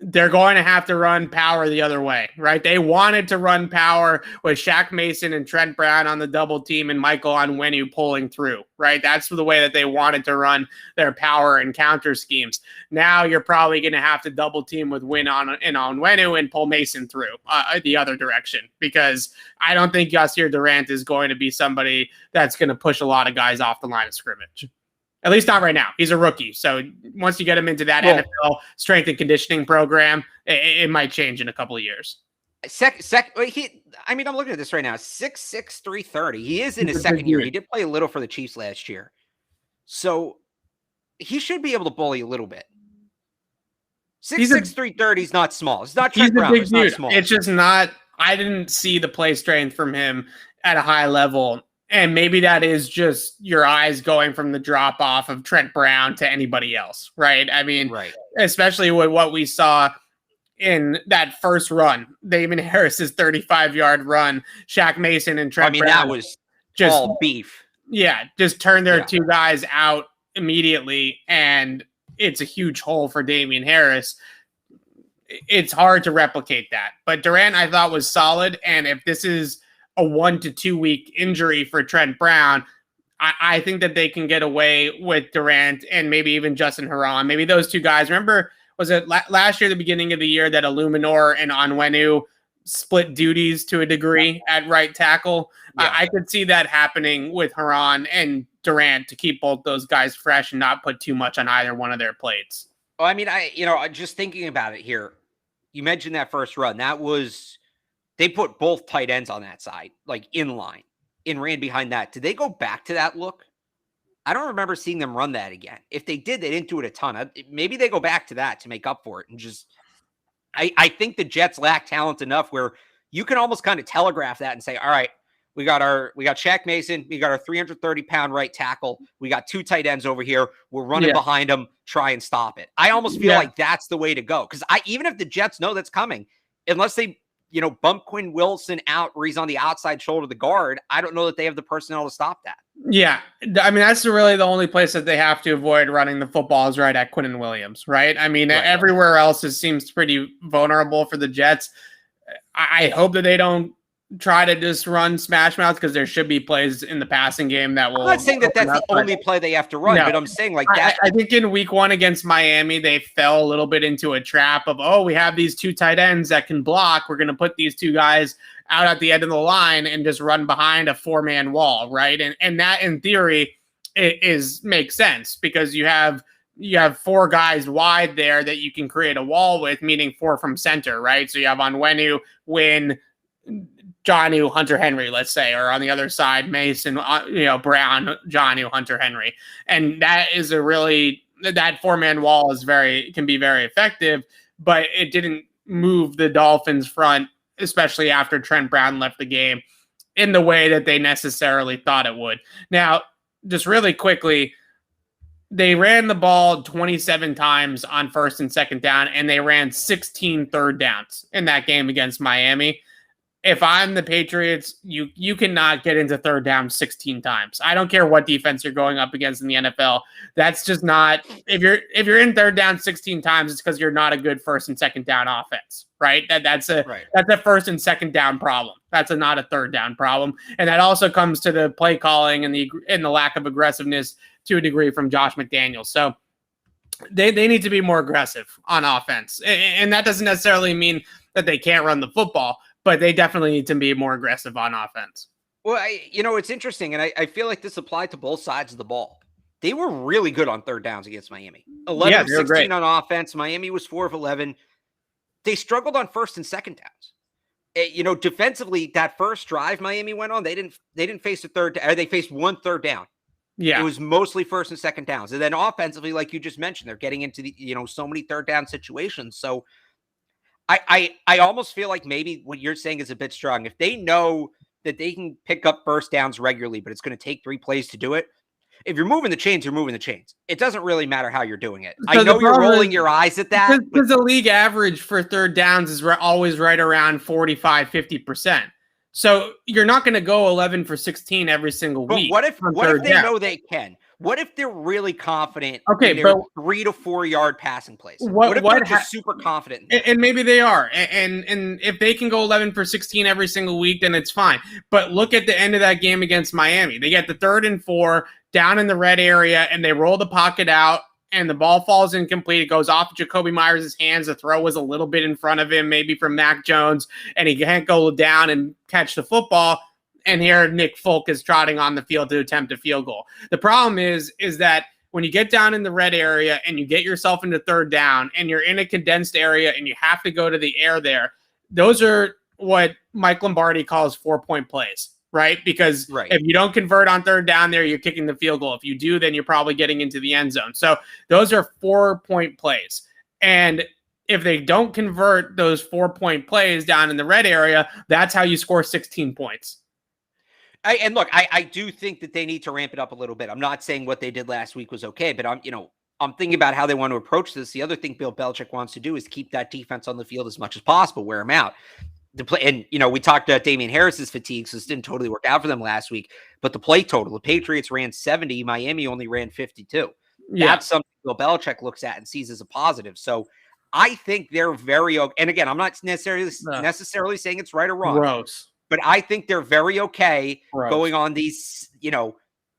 they're going to have to run power the other way, right? They wanted to run power with Shaq Mason and Trent Brown on the double team and Michael Onwenu pulling through, right? That's the way that they wanted to run their power and counter schemes. Now you're probably going to have to double team with Wynn and Onwenu and pull Mason through the other direction, because I don't think Yasir Durant is going to be somebody that's going to push a lot of guys off the line of scrimmage. At least not right now. He's a rookie. So once you get him into that NFL strength and conditioning program, it might change in a couple of years.
I'm looking at this right now. 6'6", 330. He is in his second year. He did play a little for the Chiefs last year. So he should be able to bully a little bit. 6'6", 330 is not small. It's not Trent Brown. It's not small.
It's just not. I didn't see the play strength from him at a high level. And maybe that is just your eyes going from the drop off of Trent Brown to anybody else, right? I mean, especially with what we saw in that first run, Damon Harris's 35-yard run, Shaq Mason and Trent Brown.
That was just all beef.
Yeah, just turn their 2 guys out immediately, and it's a huge hole for Damian Harris. It's hard to replicate that. But Durant, I thought, was solid, and if this is a 1 to 2 week injury for Trent Brown, I think that they can get away with Durant and maybe even Justin Herron. Maybe those 2 guys. Remember, was it last year, the beginning of the year, that Illuminor and Onwenu split duties to a degree at right tackle? I could see that happening with Herron and Durant to keep both those guys fresh and not put too much on either one of their plates.
Well, I mean, just thinking about it here, you mentioned that first run. That was... They put both tight ends on that side, like in line, and ran behind that. Did they go back to that look? I don't remember seeing them run that again. If they did, they didn't do it a ton. Maybe they go back to that to make up for it. And just, I think the Jets lack talent enough where you can almost kind of telegraph that and say, all right, We got Shaq Mason. We got our 330-pound right tackle. We got 2 tight ends over here. We're running behind them, try and stop it. I almost feel like that's the way to go. Because even if the Jets know that's coming, unless they, bump Quinn Wilson out where he's on the outside shoulder of the guard, I don't know that they have the personnel to stop that.
Yeah. I mean, that's really the only place that they have to avoid running the football is right at Quinnen Williams, right? I mean, everywhere else it seems pretty vulnerable for the Jets. I hope that they don't try to just run smash mouths because there should be plays in the passing game that will.
I'm not saying that that's the only play they have to run, but I'm saying like that.
I think in week 1 against Miami, they fell a little bit into a trap of, we have these 2 tight ends that can block. We're going to put these 2 guys out at the end of the line and just run behind a 4-man wall, right? And that in theory makes sense because you have 4 guys wide there that you can create a wall with, meaning 4 from center, right? So you have Onwenu, Wynn, Jonnu, Hunter Henry, let's say, or on the other side, Mason, Brown, Jonnu, Hunter Henry. And that is that 4-man wall can be very effective, but it didn't move the Dolphins front, especially after Trent Brown left the game, in the way that they necessarily thought it would. Now, just really quickly, they ran the ball 27 times on first and second down, and they ran 16 third downs in that game against Miami. If I'm the Patriots, you cannot get into third down 16 times. I don't care what defense you're going up against in the NFL. That's just not if you're in third down 16 times, it's because you're not a good first and second down offense, right? That's a first and second down problem. That's not a third down problem, and that also comes to the play calling and the lack of aggressiveness to a degree from Josh McDaniels. So they need to be more aggressive on offense, and that doesn't necessarily mean that they can't run the football, but they definitely need to be more aggressive on offense.
Well, it's interesting, and I feel like this applied to both sides of the ball. They were really good on third downs against Miami. 11 of 16 on offense. Miami was 4 of 11. They struggled on first and second downs. Defensively, that first drive Miami went on, they didn't face a third down. They faced 1 third down. Yeah, it was mostly first and second downs, and then offensively, like you just mentioned, they're getting into the so many third down situations. So I almost feel like maybe what you're saying is a bit strong. If they know that they can pick up first downs regularly, but it's going to take 3 plays to do it. If you're moving the chains, you're moving the chains. It doesn't really matter how you're doing it. So I know you're rolling your eyes at that.
Because the league average for third downs is always right around 45-50%. So you're not going to go 11 for 16 every single week.
What if they know they can? What if they're really confident in their 3 to 4 yard passing plays? What if they're just super confident?
And maybe they are. And if they can go 11 for 16 every single week, then it's fine. But look at the end of that game against Miami. They get the 3rd and 4 down in the red area, and they roll the pocket out, and the ball falls incomplete. It goes off Jacoby Myers' hands. The throw was a little bit in front of him, maybe from Mac Jones, and he can't go down and catch the football. And here Nick Folk is trotting on the field to attempt a field goal. The problem is that when you get down in the red area and you get yourself into third down and you're in a condensed area and you have to go to the air there, those are what Mike Lombardi calls 4-point plays, right? Because if you don't convert on third down there, you're kicking the field goal. If you do, then you're probably getting into the end zone. So those are 4-point plays. And if they don't convert those 4-point plays down in the red area, that's how you score 16 points.
I do think that they need to ramp it up a little bit. I'm not saying what they did last week was okay, but I'm thinking about how they want to approach this. The other thing Bill Belichick wants to do is keep that defense on the field as much as possible, wear them out. We talked about Damian Harris's fatigue, so this didn't totally work out for them last week. But the play total, the Patriots ran 70, Miami only ran 52. Yeah. That's something Bill Belichick looks at and sees as a positive. So I think they're very okay. And again, I'm not necessarily saying it's right or wrong.
Gross.
But I think they're very okay going on these,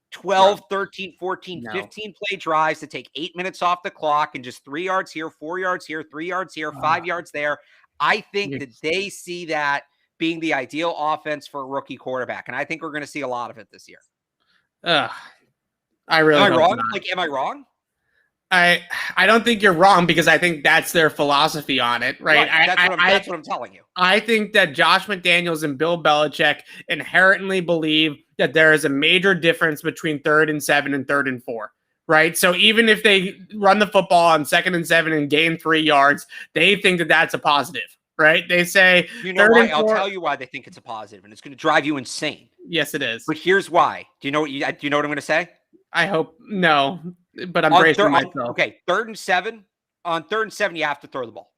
12, 13, 14, 15 play drives that take 8 minutes off the clock and just 3 yards here, 4 yards here, 3 yards here, 5 yards there. I think that they see that being the ideal offense for a rookie quarterback. And I think we're going to see a lot of it this year.
I really
Am I wrong? Am I wrong?
I don't think you're wrong because I think that's their philosophy on it, right?
That's what I'm telling you.
I think that Josh McDaniels and Bill Belichick inherently believe that there is a major difference between 3rd and 7 and 3rd and 4, right? So even if they run the football on 2nd and 7 and gain 3 yards, they think that that's a positive, right? They say,
I'll tell you why they think it's a positive, and it's going to drive you insane.
Yes, it is.
But here's why. Do you know what what I'm going to say?
I hope no, but I'm bracing myself.
Okay, 3rd and 7. On 3rd and 7, you have to throw the ball.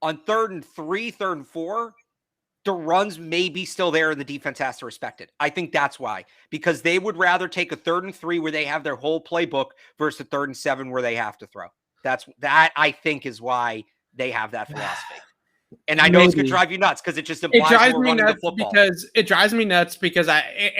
On 3rd and 3, 3rd and 4, the runs may be still there and the defense has to respect it. I think that's why. Because they would rather take a 3rd and 3 where they have their whole playbook versus a 3rd and 7 where they have to throw. That I think is why they have that philosophy. And I know it's going to drive you nuts because it just implies we're running the football.
It drives me nuts because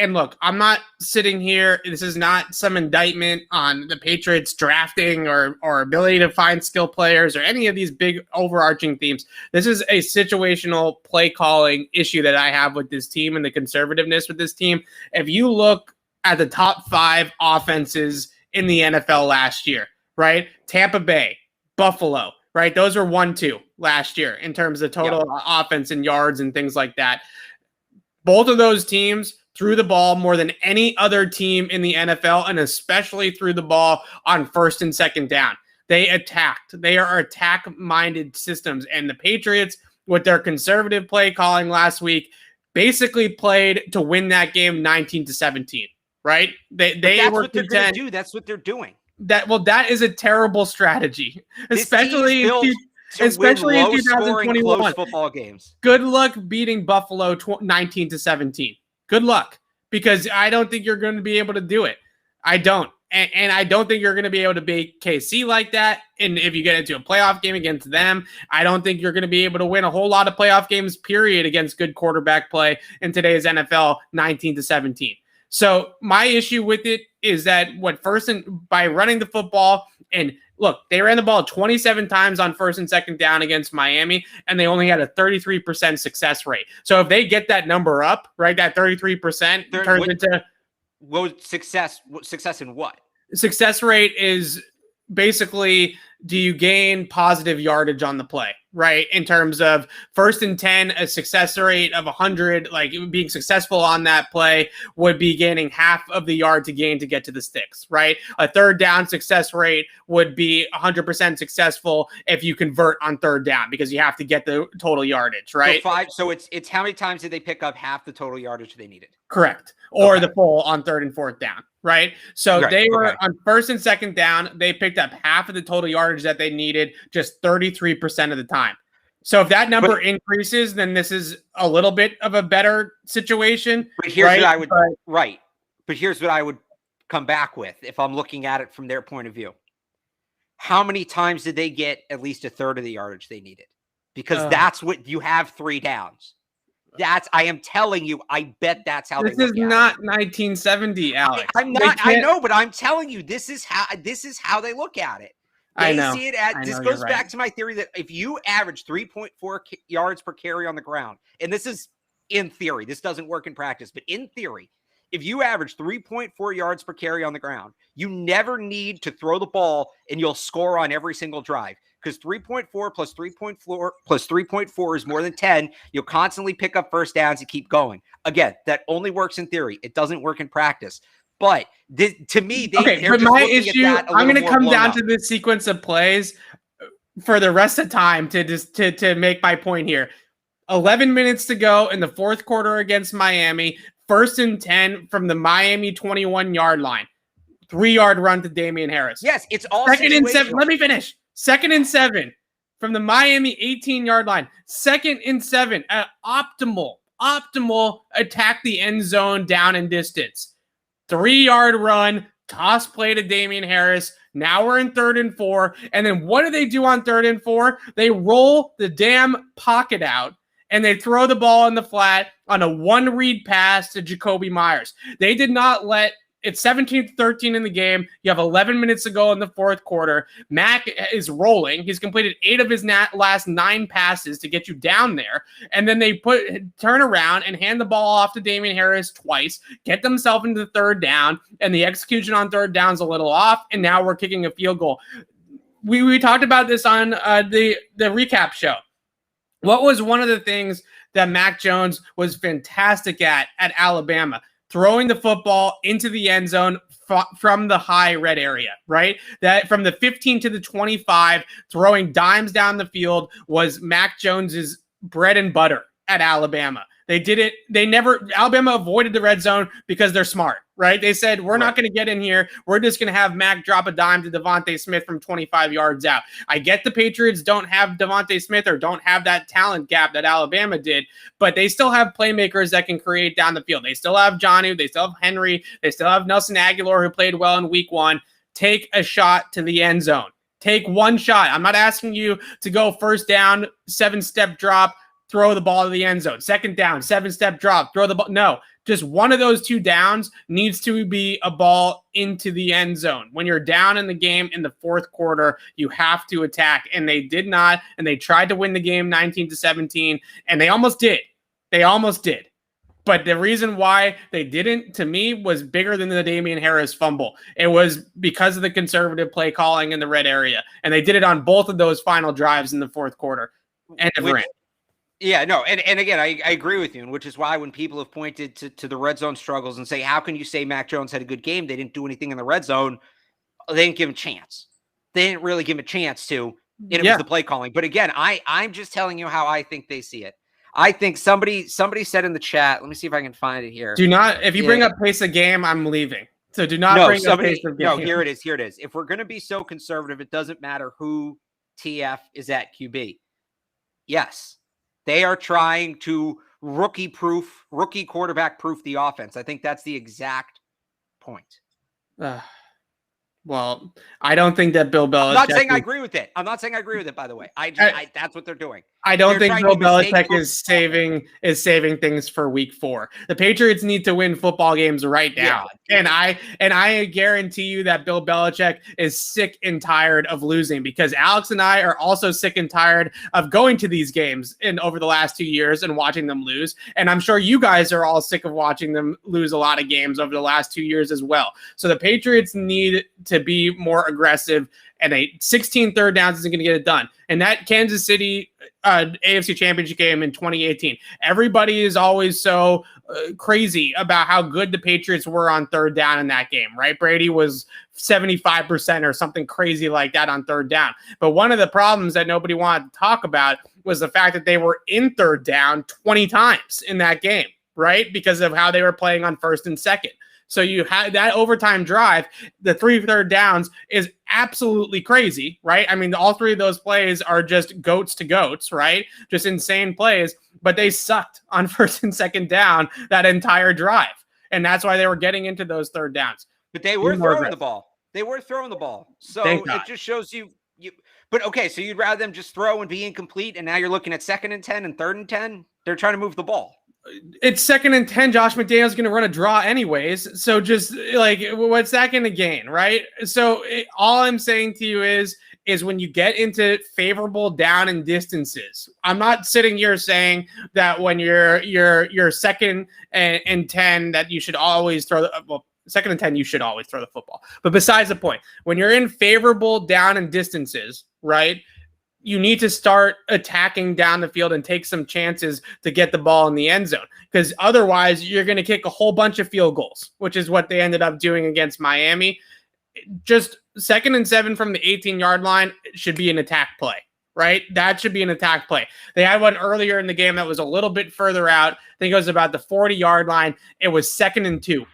look, I'm not sitting here. This is not some indictment on the Patriots drafting or ability to find skill players or any of these big overarching themes. This is a situational play calling issue that I have with this team and the conservativeness with this team. If you look at the top 5 offenses in the NFL last year, right? Tampa Bay, Buffalo, right? Those were 1-2 last year in terms of total offense and yards and things like that. Both of those teams threw the ball more than any other team in the NFL, and especially threw the ball on 1st and 2nd down. They attacked. They are attack-minded systems, and the Patriots, with their conservative play calling last week, basically played to win that game 19-17, right? They
that's
were
what they're going to do. That's what they're doing.
That is a terrible strategy, especially in 2021.
Close football games.
Good luck beating Buffalo 19-17. Good luck, because I don't think you're going to be able to do it. I don't, and I don't think you're going to be able to beat KC like that. And if you get into a playoff game against them, I don't think you're going to be able to win a whole lot of playoff games. Period, against good quarterback play in today's NFL, 19-17. So my issue with it is that by running the football, and look, they ran the ball 27 times on 1st and 2nd down against Miami, and they only had a 33% success rate. So if they get that number up, right, that 33% turns into
success in what?
Success rate is basically, do you gain positive yardage on the play, right? In terms of 1st and 10, a success rate of 100, like being successful on that play would be gaining half of the yard to gain to get to the sticks, right? A 3rd down success rate would be 100% successful if you convert on 3rd down, because you have to get the total yardage, right?
So it's how many times did they pick up half the total yardage they needed?
Correct. Or the full on 3rd and 4th down, right? So they were on 1st and 2nd down. They picked up half of the total yardage that they needed just 33% of the time. So if that number increases, then this is a little bit of a better situation.
But here's what I would But here's what I would come back with if I'm looking at it from their point of view. How many times did they get at least a third of the yardage they needed? Because that's what you have 3 downs. I am telling you, I bet that's how
this
they
is
look at
not
it.
1970, Alex.
I'm not. I know, but I'm telling you, this is how they look at it. They see it this goes back to my theory that if you average 3.4 yards per carry on the ground, and this is in theory, this doesn't work in practice, but in theory, if you average 3.4 yards per carry on the ground, you never need to throw the ball and you'll score on every single drive. Because 3.4 plus 3.4 plus 3.4 is more than 10. You'll constantly pick up first downs and keep going. Again, that only works in theory. It doesn't work in practice. But to me,
but my issue, I'm going to come down to this sequence of plays for the rest of time to make my point here. 11 minutes to go in the 4th quarter against Miami. 1st and 10 from the Miami 21-yard line. 3-yard run to Damian Harris.
Yes, it's all
2nd and 7. Let me finish. 2nd and 7 from the Miami 18-yard line. 2nd and 7. Optimal attack the end zone down and distance. 3-yard run, toss play to Damian Harris. Now we're in 3rd and 4. And then what do they do on 3rd and 4? They roll the damn pocket out and they throw the ball in the flat on a 1-read pass to Jacoby Myers. They did not let it's 17-13 in the game. You have 11 minutes to go in the 4th quarter. Mac is rolling. He's completed 8 of his last 9 passes to get you down there. And then they turn around and hand the ball off to Damian Harris twice, get themselves into the 3rd down, and the execution on 3rd down is a little off, and now we're kicking a field goal. We talked about this on the recap show. What was one of the things that Mac Jones was fantastic at Alabama? Throwing the football into the end zone from the high red area, right? That from the 15 to the 25, throwing dimes down the field was Mac Jones's bread and butter at Alabama. They did it. Alabama avoided the red zone because they're smart, right? They said, we're not going to get in here. We're just going to have Mac drop a dime to Devonta Smith from 25 yards out. I get the Patriots don't have Devonta Smith or don't have that talent gap that Alabama did, but they still have playmakers that can create down the field. They still have Jonnu. They still have Henry. They still have Nelson Aguilar, who played well in week 1. Take a shot to the end zone. Take one shot. I'm not asking you to go first down, 7-step drop, throw the ball to the end zone. Second down, 7-step drop, throw the ball. No, just one of those 2 downs needs to be a ball into the end zone. When you're down in the game in the fourth quarter, you have to attack. And they did not. And they tried to win the game 19-17. And they almost did. But the reason why they didn't, to me, was bigger than the Damian Harris fumble. It was because of the conservative play calling in the red area. And they did it on both of those final drives in the fourth quarter. End of rant.
Yeah, no, and again, I agree with you, and which is why when people have pointed to the red zone struggles and say, how can you say Mac Jones had a good game? They didn't do anything in the red zone. They didn't give him a chance. They didn't really give him a chance to, and it was the play calling. But again, I'm just telling you how I think they see it. I think somebody said in the chat, let me see if I can find it here.
Do not, if you bring up pace of game, I'm leaving. So do not bring up pace of game.
No, here it is. If we're going to be so conservative, it doesn't matter who TF is at QB. Yes. They are trying to rookie quarterback proof the offense. I think that's the exact point.
Well, I don't think that Bill Belichick.
I'm not saying I agree with it. By the way. That's what they're doing.
I don't think Bill Belichick is saving things for week 4. The Patriots need to win football games right now. Yeah. And I guarantee you that Bill Belichick is sick and tired of losing, because Alex and I are also sick and tired of going to these games over the last 2 years and watching them lose. And I'm sure you guys are all sick of watching them lose a lot of games over the last 2 years as well. So the Patriots need to be more aggressive, and a 16 third downs isn't going to get it done. And that Kansas City AFC Championship game in 2018, everybody is always so crazy about how good the Patriots were on third down in that game, right? Brady was 75% or something crazy like that on third down. But one of the problems that nobody wanted to talk about was the fact that they were in third down 20 times in that game, right? Because of how they were playing on first and second. So you had that overtime drive, the 3 third downs is absolutely crazy, right? I mean, all 3 of those plays are just goats to goats, right? Just insane plays, but they sucked on first and second down that entire drive. And that's why they were getting into those third downs.
But they were throwing the ball. So it just shows you. But okay, so you'd rather them just throw and be incomplete, and now you're looking at 2nd and 10 and 3rd and 10. They're trying to move the ball.
It's 2nd and 10. Josh McDaniels going to run a draw anyways. So just like, what's that going to gain, right? So all I'm saying to you is when you get into favorable down and distances, I'm not sitting here saying that when you're 2nd and 10 that you should always throw the, well, 2nd and 10, you should always throw the football. But besides the point, when you're in favorable down and distances, right, you need to start attacking down the field and take some chances to get the ball in the end zone, because otherwise you're going to kick a whole bunch of field goals, which is what they ended up doing against Miami. Just 2nd and 7 from the 18-yard line should be an attack play, right? That should be an attack play. They had one earlier in the game that was a little bit further out. I think it was about the 40-yard line. It was 2nd and 2.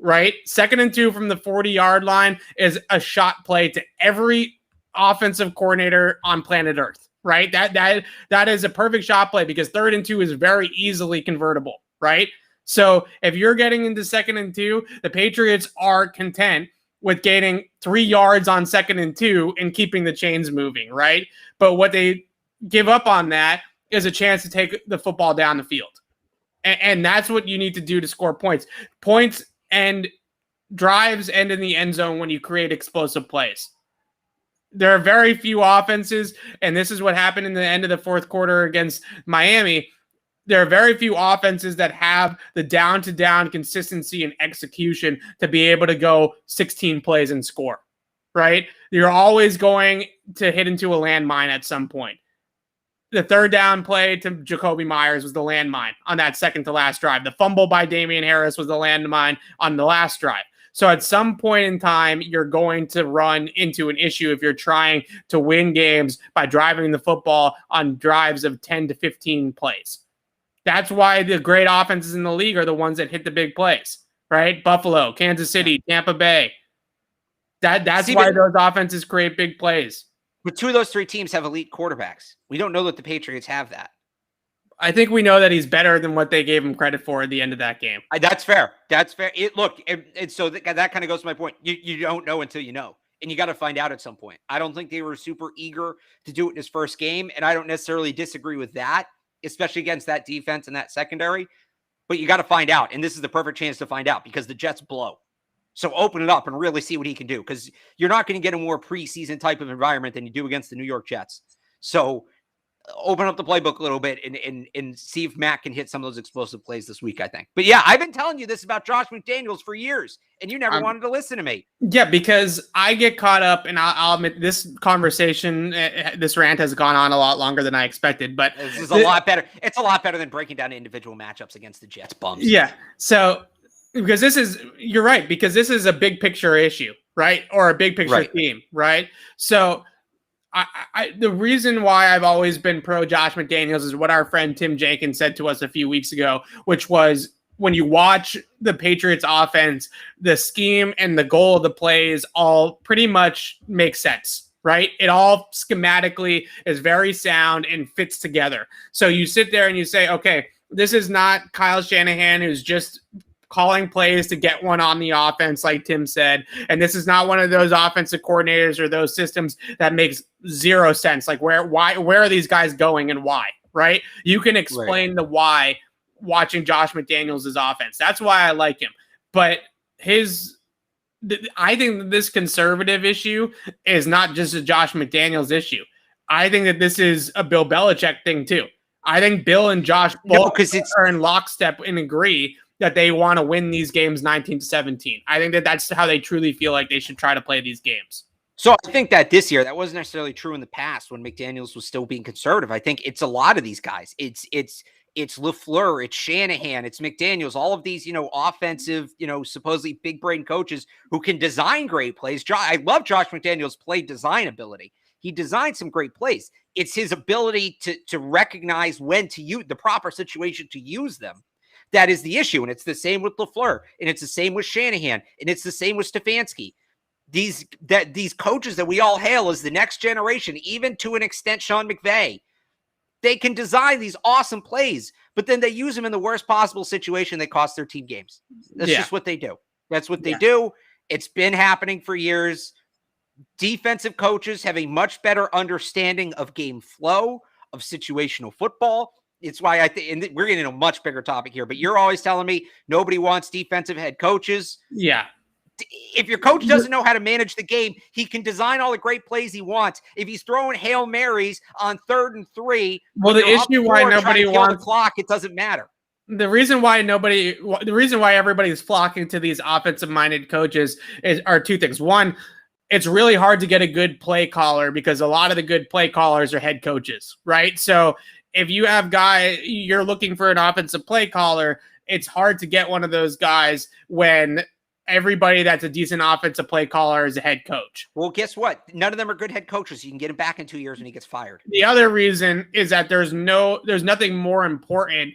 Right? 2nd and 2 from the 40-yard line is a shot play to every offensive coordinator on planet Earth, right? That is a perfect shot play, because 3rd and 2 is very easily convertible, right? So if you're getting into 2nd and 2, the Patriots are content with gaining 3 yards on 2nd and 2 and keeping the chains moving, right? But what they give up on that is a chance to take the football down the field. And that's what you need to do to score points. Points and drives end in the end zone when you create explosive plays. There are very few offenses, and this is what happened in the end of the fourth quarter against Miami. There are very few offenses that have the down-to-down consistency and execution to be able to go 16 plays and score, right? You're always going to hit into a landmine at some point. The third down play to Jacoby Myers was the landmine on that second-to-last drive. The fumble by Damian Harris was the landmine on the last drive. So at some point in time, you're going to run into an issue if you're trying to win games by driving the football on drives of 10 to 15 plays. That's why the great offenses in the league are the ones that hit the big plays, right? Buffalo, Kansas City, Tampa Bay. That's why those offenses create big plays.
But two of those three teams have elite quarterbacks. We don't know that the Patriots have that.
I think we know that he's better than what they gave him credit for at the end of that game.
That's fair. That's fair. So that kind of goes to my point. You don't know until you know, and you got to find out at some point. I don't think they were super eager to do it in his first game, and I don't necessarily disagree with that, especially against that defense and that secondary. But you got to find out, and this is the perfect chance to find out because the Jets blow. So open it up and really see what he can do because you're not going to get a more preseason type of environment than you do against the New York Jets. So open up the playbook a little bit and see if Matt can hit some of those explosive plays this week, I think. But yeah, I've been telling you this about Josh McDaniels for years, and you never wanted to listen to me.
Yeah, because I get caught up, and I'll admit this conversation, this rant has gone on a lot longer than I expected, but
this is a lot better. It's a lot better than breaking down individual matchups against the Jets bums.
Yeah. So because you're right, because this is a big picture issue, right? Or a big picture theme, right? So the reason why I've always been pro Josh McDaniels is what our friend Tim Jenkins said to us a few weeks ago, which was when you watch the Patriots offense, the scheme and the goal of the plays all pretty much make sense, right? It all schematically is very sound and fits together. So you sit there and you say, okay, this is not Kyle Shanahan who's just calling plays to get one on the offense, like Tim said. And this is not one of those offensive coordinators or those systems that makes zero sense. Like where are these guys going and why, right? You can explain the why watching Josh McDaniels' offense. That's why I like him. But I think this conservative issue is not just a Josh McDaniels issue. I think that this is a Bill Belichick thing too. I think Bill and Josh both are in lockstep and agree that they want to win these games 19-17. I think that that's how they truly feel like they should try to play these games.
So I think that this year, that wasn't necessarily true in the past when McDaniels was still being conservative. I think it's a lot of these guys. It's LaFleur, it's Shanahan, it's McDaniels, all of these, offensive, supposedly big brain coaches who can design great plays. I love Josh McDaniels' play design ability. He designed some great plays. It's his ability to recognize when to use the proper situation to use them. That is the issue. And it's the same with LaFleur, and it's the same with Shanahan, and it's the same with Stefanski. These coaches that we all hail as the next generation, even to an extent, Sean McVay, they can design these awesome plays, but then they use them in the worst possible situation. They cost their team games. That's just what they do. That's what they do. It's been happening for years. Defensive coaches have a much better understanding of game flow, of situational football. It's why I think, and we're getting a much bigger topic here, but you're always telling me nobody wants defensive head coaches.
Yeah.
If your coach doesn't know how to manage the game, he can design all the great plays he wants. If he's throwing Hail Marys on 3rd and 3,
well, the issue why nobody wants
the clock, it doesn't matter.
The reason why everybody is flocking to these offensive-minded coaches are two things. One, it's really hard to get a good play caller because a lot of the good play callers are head coaches, right? So if you have you're looking for an offensive play caller, it's hard to get one of those guys when everybody that's a decent offensive play caller is a head coach.
Well, guess what? None of them are good head coaches. You can get him back in 2 years when he gets fired.
The other reason is that there's nothing more important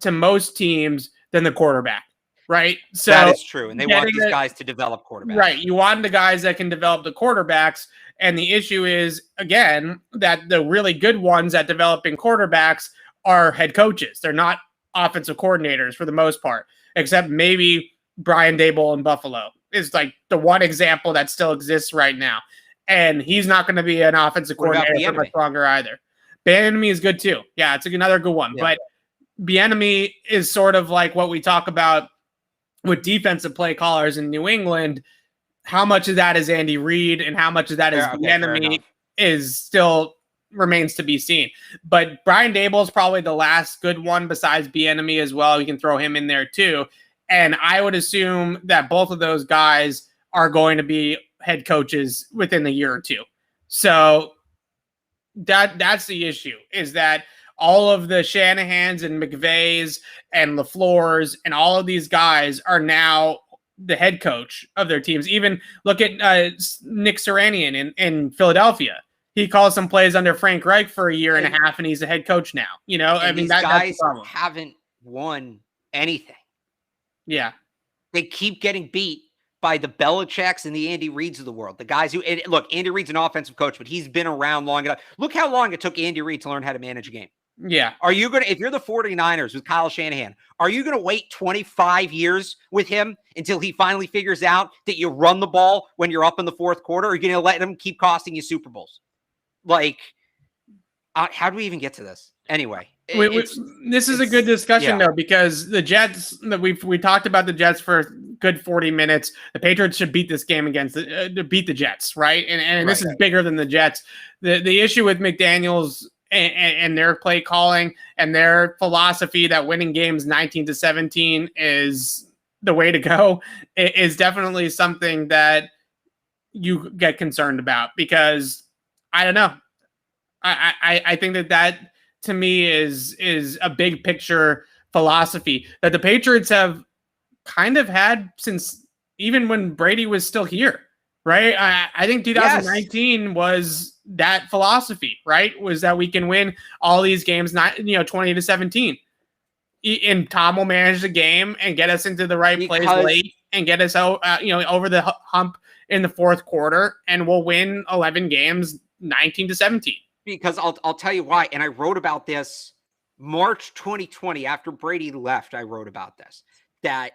to most teams than the quarterback, right? So
that is true. And they want these guys to develop quarterbacks.
Right. You want the guys that can develop the quarterbacks. And the issue is, again, that the really good ones at developing quarterbacks are head coaches. They're not offensive coordinators for the most part, except maybe Brian Daboll in Buffalo is like the one example that still exists right now. And he's not going to be an offensive coordinator for much longer either. Bieniemy is good too. Yeah, it's another good one. Yeah. But Bieniemy is sort of like what we talk about with defensive play callers in New England. How much of that is Andy Reid and how much of that is Bieniemy is still remains to be seen. But Brian Daboll is probably the last good one besides Bieniemy as well. You can throw him in there too. And I would assume that both of those guys are going to be head coaches within a year or two. So that's the issue, is that all of the Shanahans and McVays and LaFleurs and all of these guys are now the head coach of their teams. Even look at Nick Sirianni in Philadelphia. he calls some plays under Frank Reich for a year and a half, and he's a head coach now. I mean,
that's the
problem.
Haven't won anything.
Yeah.
They keep getting beat by the Belichicks and the Andy Reids of the world. The guys who, look, Andy Reid's an offensive coach, but he's been around long enough. Look how long it took Andy Reid to learn how to manage a game.
Yeah.
Are you going to, if you're the 49ers with Kyle Shanahan, are you going to wait 25 years with him until he finally figures out that you run the ball when you're up in the fourth quarter? Or are you going to let him keep costing you Super Bowls? Like, how do we even get to this? Anyway.
This is a good discussion, though, because the Jets, we talked about the Jets for a good 40 minutes. The Patriots should beat this game to beat the Jets, right? And this is bigger than the Jets. The issue with McDaniels and their play calling and their philosophy that winning games 19-17 is the way to go is definitely something that you get concerned about, because I don't know. I think that to me is a big picture philosophy that the Patriots have kind of had since even when Brady was still here, right? I think 2019 was that philosophy, right? Was that we can win all these games, 20-17. And Tom will manage the game and get us into the right place late and get us over the hump in the fourth quarter, and we'll win 11 games 19-17.
Because I'll tell you why. And I wrote about this March 2020 after Brady left. I wrote about this, that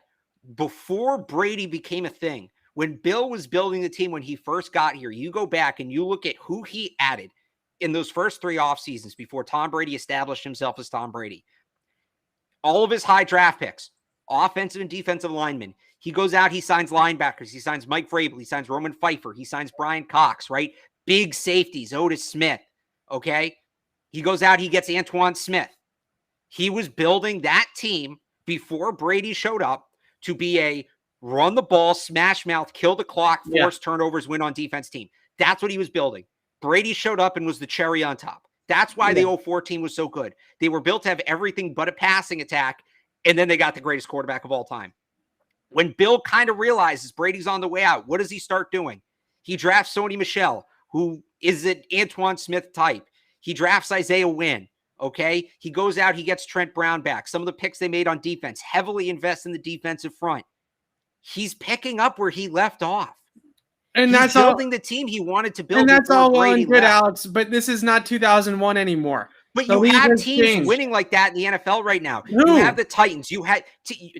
before Brady became a thing, when Bill was building the team, when he first got here, you go back and you look at who he added in those first 3 off seasons before Tom Brady established himself as Tom Brady. All of his high draft picks, offensive and defensive linemen. He goes out, he signs linebackers. He signs Mike Vrabel. He signs Roman Pfeiffer. He signs Brian Cox, right? Big safeties, Otis Smith. Okay. He goes out, he gets Antoine Smith. He was building that team before Brady showed up to be a run the ball, smash mouth, kill the clock, force turnovers, win on defense team. That's what he was building. Brady showed up and was the cherry on top. That's why the 04 team was so good. They were built to have everything but a passing attack, and then they got the greatest quarterback of all time. When Bill kind of realizes Brady's on the way out, what does he start doing? He drafts Sony Michel, who is an Antoine Smith type. He drafts Isaiah Wynn. Okay. He goes out, he gets Trent Brown back. Some of the picks they made on defense, heavily invest in the defensive front. He's picking up where he left off.
And
he's
that's
building the team he wanted to build.
And that's all well and good,
left.
Alex, but this is not 2001 anymore.
But you have teams winning like that in the NFL right now. You have the Titans. You had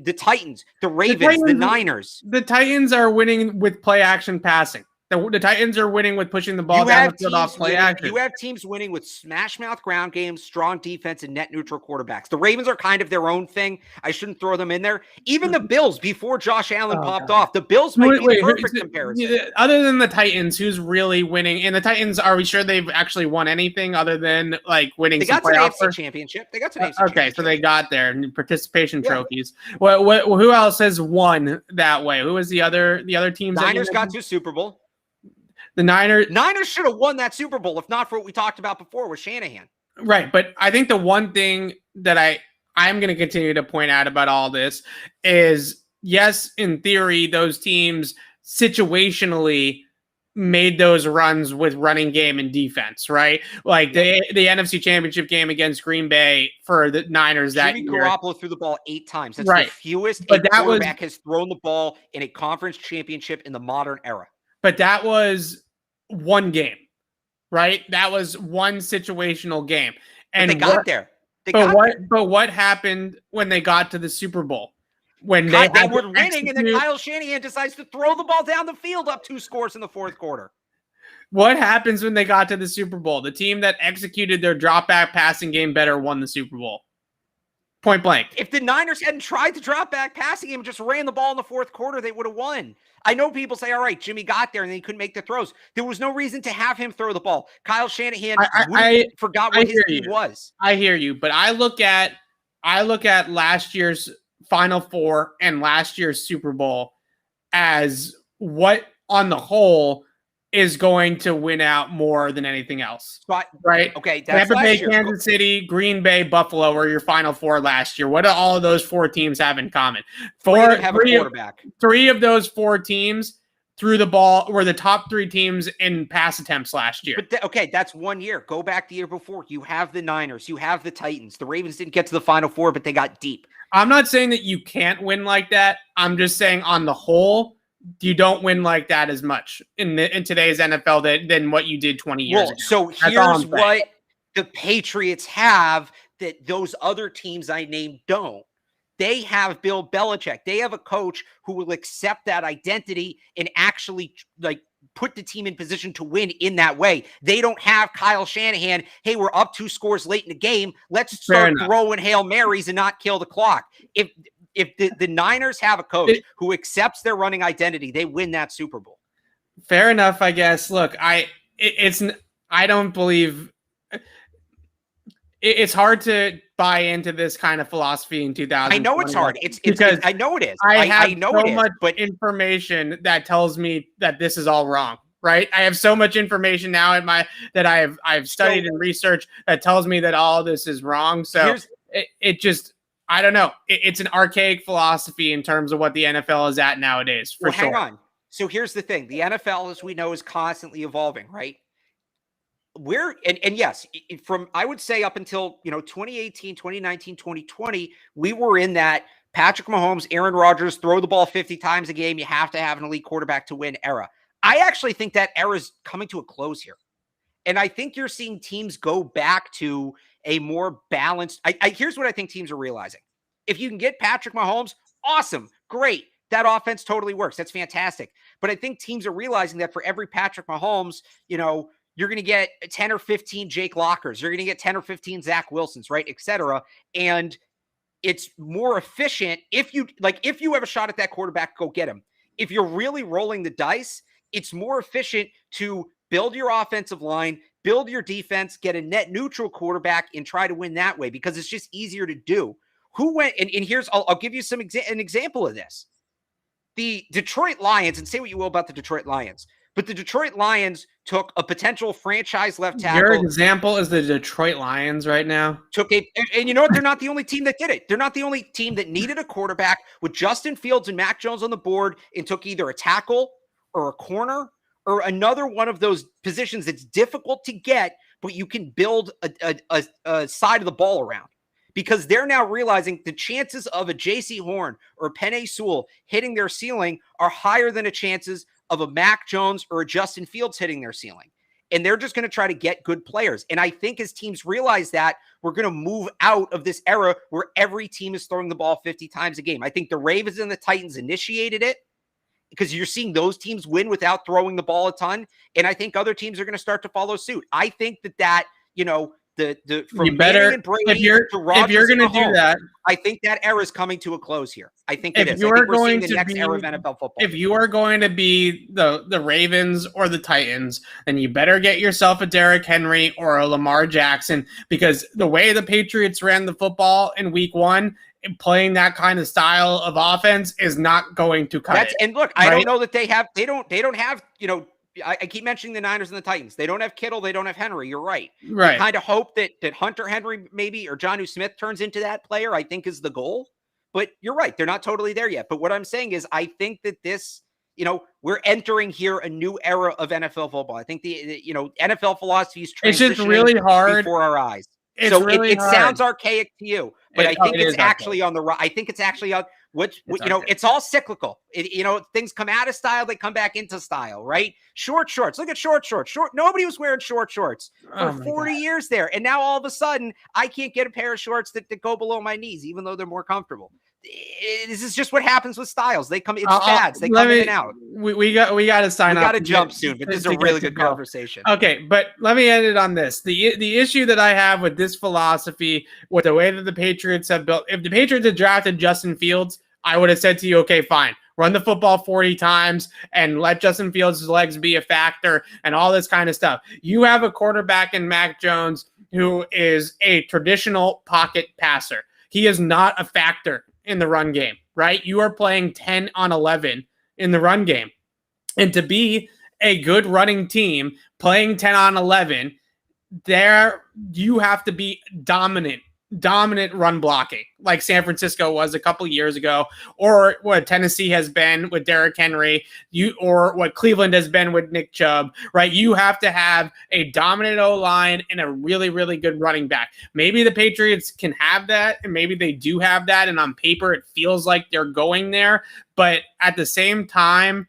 the Titans, the Ravens, the Niners.
The Titans are winning with play action passing. The Titans are winning with pushing the ball down the field off play action.
You have teams winning with smash mouth ground games, strong defense, and net neutral quarterbacks. The Ravens are kind of their own thing. I shouldn't throw them in there. Even the Bills, before Josh Allen popped off, the Bills might be the perfect comparison.
Other than the Titans, who's really winning? And the Titans, are we sure they've actually won anything other than like winning some playoff?
They got to the AFC championship. They got to the AFC
championship. So they got their participation trophies. Who else has won that way? Who was the other teams?
Niners got to Super Bowl.
The Niners
should have won that Super Bowl if not for what we talked about before with Shanahan.
Right, but I think the one thing that I'm going to continue to point out about all this is, yes, in theory, those teams situationally made those runs with running game and defense, right? Like the NFC Championship game against Green Bay for the Niners that
Jimmy
year.
Garoppolo threw the ball 8 times. That's
right.
The fewest
but
a quarterback has thrown the ball in a conference championship in the modern era.
But that was one game, right? That was one situational game. And
they got there.
But what happened when they got to the Super Bowl? When they
were winning, and then Kyle Shanahan decides to throw the ball down the field up 2 scores in the fourth quarter.
What happens when they got to the Super Bowl? The team that executed their drop back passing game better won the Super Bowl. Point blank.
If the Niners hadn't tried to drop back passing game and just ran the ball in the fourth quarter, they would have won. I know people say, all right, Jimmy got there and then he couldn't make the throws. There was no reason to have him throw the ball. Kyle Shanahan forgot what his team was.
I hear you, but I look at last year's Final Four and last year's Super Bowl as what on the whole is going to win out more than anything else. Right?
Okay. That's
Tampa Bay, Kansas City, Green Bay, Buffalo were your Final Four last year. What do all of those 4 teams have in common?
Have a quarterback.
3 of those 4 teams threw the ball were the top 3 teams in pass attempts last year.
But okay, that's 1 year. Go back the year before. You have the Niners. You have the Titans. The Ravens didn't get to the Final Four, but they got deep.
I'm not saying that you can't win like that. I'm just saying on the whole, you don't win like that as much in today's NFL than what you did 20 years ago.
So here's what the Patriots have that those other teams I named don't. They have Bill Belichick. They have a coach who will accept that identity and actually put the team in position to win in that way. They don't have Kyle Shanahan. Hey, we're up 2 scores late in the game. Let's start throwing Hail Marys and not kill the clock. If the Niners have a coach who accepts their running identity, they win that Super Bowl.
Fair enough, I guess. Look, I don't believe it's hard to buy into this kind of philosophy in 2000.
I know it's hard. I know it is.
I know so much information that tells me that this is all wrong. Right? I have so much information now that I've studied and researched that tells me that all this is wrong. So it just, I don't know. It's an archaic philosophy in terms of what the NFL is at nowadays. For sure.
Hang on. So here's the thing: the NFL, as we know, is constantly evolving, right? Yes, from I would say up until 2018, 2019, 2020, we were in that Patrick Mahomes, Aaron Rodgers, throw the ball 50 times a game. You have to have an elite quarterback to win era. I actually think that era is coming to a close here. And I think you're seeing teams go back to a more balanced. Here's what I think teams are realizing. If you can get Patrick Mahomes, awesome, great. That offense totally works. That's fantastic. But I think teams are realizing that for every Patrick Mahomes, you're going to get 10 or 15 Jake Lockers. You're going to get 10 or 15 Zach Wilsons, right, et cetera. And it's more efficient if you have a shot at that quarterback, go get him. If you're really rolling the dice, it's more efficient to build your offensive line, build your defense, get a net neutral quarterback, and try to win that way because it's just easier to do. Who went and here's I'll give you an example of this. The Detroit Lions, and say what you will about the Detroit Lions, but the Detroit Lions took a potential franchise left tackle.
Your example is the Detroit Lions right now.
And you know what? They're not the only team that did it. They're not the only team that needed a quarterback with Justin Fields and Mac Jones on the board and took either a tackle or a corner or another one of those positions that's difficult to get, but you can build a side of the ball around. Because they're now realizing the chances of a J.C. Horn or a Penei Sewell hitting their ceiling are higher than the chances of a Mac Jones or a Justin Fields hitting their ceiling. And they're just going to try to get good players. And I think as teams realize that, we're going to move out of this era where every team is throwing the ball 50 times a game. I think the Ravens and the Titans initiated it because you're seeing those teams win without throwing the ball a ton. And I think other teams are going to start to follow suit. I think that from
you better if you're going to do that.
I think that era is coming to a close here. I think it is. I think we're seeing the next era of NFL football.
If you are going to be the Ravens or the Titans, then you better get yourself a Derrick Henry or a Lamar Jackson because the way the Patriots ran the football in Week 1, playing that kind of style of offense is not going to cut it.
And look, I don't know that they don't have. I keep mentioning the Niners and the Titans. They don't have Kittle. They don't have Henry. You're right.
Right.
I kind of hope that Hunter Henry maybe or Jonnu Smith turns into that player, I think is the goal. But you're right. They're not totally there yet. But what I'm saying is I think that this, we're entering here a new era of NFL football. I think the NFL philosophy is transitioning
it's just really hard
before our eyes.
It
sounds archaic to you, but I think it's actually on the right. I think it's actually on it's all cyclical. Things come out of style, they come back into style, right? Short shorts. Look at short shorts. Nobody was wearing short shorts for 40 years there. And now all of a sudden I can't get a pair of shorts that go below my knees, even though they're more comfortable. This is just what happens with styles. They come, it's fads. They come in and out.
We got to sign up.
We got to jump soon, but this is a really good conversation.
Okay, but let me end it on this. The issue that I have with this philosophy, with the way that the Patriots have built, if the Patriots had drafted Justin Fields, I would have said to you, okay, fine. Run the football 40 times and let Justin Fields' legs be a factor and all this kind of stuff. You have a quarterback in Mac Jones who is a traditional pocket passer. He is not a factor in the run game, right? You are playing 10 on 11 in the run game. And to be a good running team playing 10 on 11, there you have to be dominant dominant run blocking like San Francisco was a couple years ago, or what Tennessee has been with Derrick Henry, or what Cleveland has been with Nick Chubb, right? You have to have a dominant O-line and a really, really good running back. Maybe the Patriots can have that, and maybe they do have that, and on paper it feels like they're going there. But at the same time,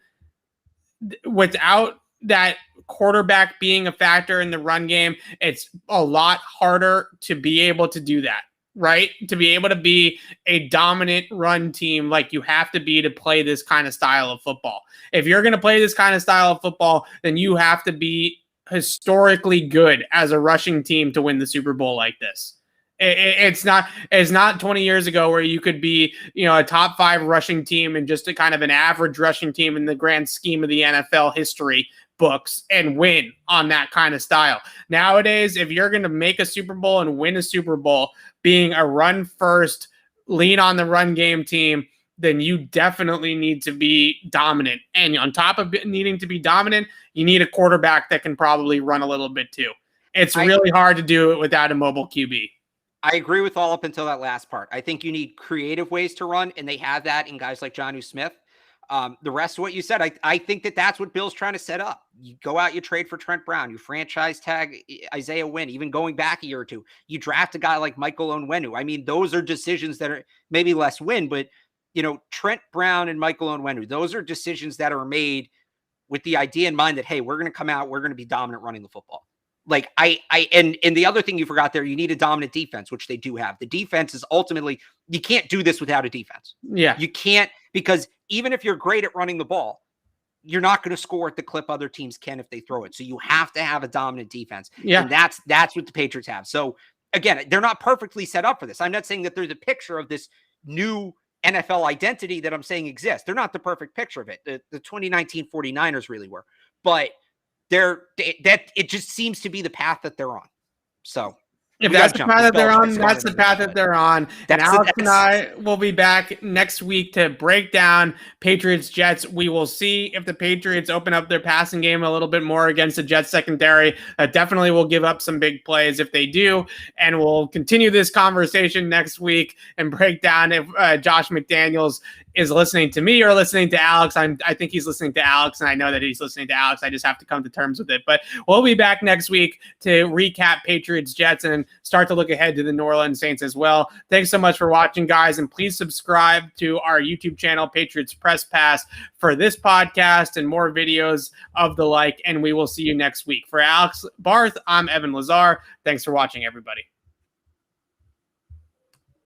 without that quarterback being a factor in the run game, it's a lot harder to be able to do that, right? To be able to be a dominant run team like you have to be to play this kind of style of football. If you're going to play this kind of style of football, then you have to be historically good as a rushing team to win the Super Bowl like this. It's not 20 years ago where you could be, a top 5 rushing team and just a kind of an average rushing team in the grand scheme of the NFL history books and win on that kind of style. Nowadays, if you're going to make a Super Bowl and win a Super Bowl being a run first, lean on the run game team, then you definitely need to be dominant. And on top of needing to be dominant, you need a quarterback that can probably run a little bit too. It's really hard to do it without a mobile QB.
I agree with all up until that last part. I think you need creative ways to run, and they have that in guys like Jonnu Smith. The rest of what you said, I think that's what Bill's trying to set up. You go out, you trade for Trent Brown, you franchise tag Isaiah Wynn, even going back a year or two. You draft a guy like Michael Onwenu. I mean, those are decisions that are maybe less win, but, Trent Brown and Michael Onwenu, those are decisions that are made with the idea in mind that, hey, we're going to come out, we're going to be dominant running the football. Like and the other thing you forgot there, you need a dominant defense, which they do have. The defense is ultimately, you can't do this without a defense.
Yeah.
You can't, because even if you're great at running the ball, you're not going to score at the clip other teams can if they throw it. So you have to have a dominant defense.
Yeah.
And that's what the Patriots have. So again, they're not perfectly set up for this. I'm not saying that they're the picture of this new NFL identity that I'm saying exists. They're not the perfect picture of it. The 2019 49ers really were. But it just seems to be the path that they're on. So
if that's the path that they're on, that's the path that they're on. And Alex and I will be back next week to break down Patriots Jets. We will see if the Patriots open up their passing game a little bit more against the Jets secondary. Definitely will give up some big plays if they do. And we'll continue this conversation next week and break down if Josh McDaniels is listening to me or listening to Alex. I think he's listening to Alex, and I know that he's listening to Alex. I just have to come to terms with it. But we'll be back next week to recap Patriots Jets and start to look ahead to the New Orleans Saints as well. Thanks so much for watching, guys, and please subscribe to our YouTube channel, Patriots Press Pass, for this podcast and more videos of the like, and we will see you next week. For Alex Barth, I'm Evan Lazar. Thanks for watching, everybody.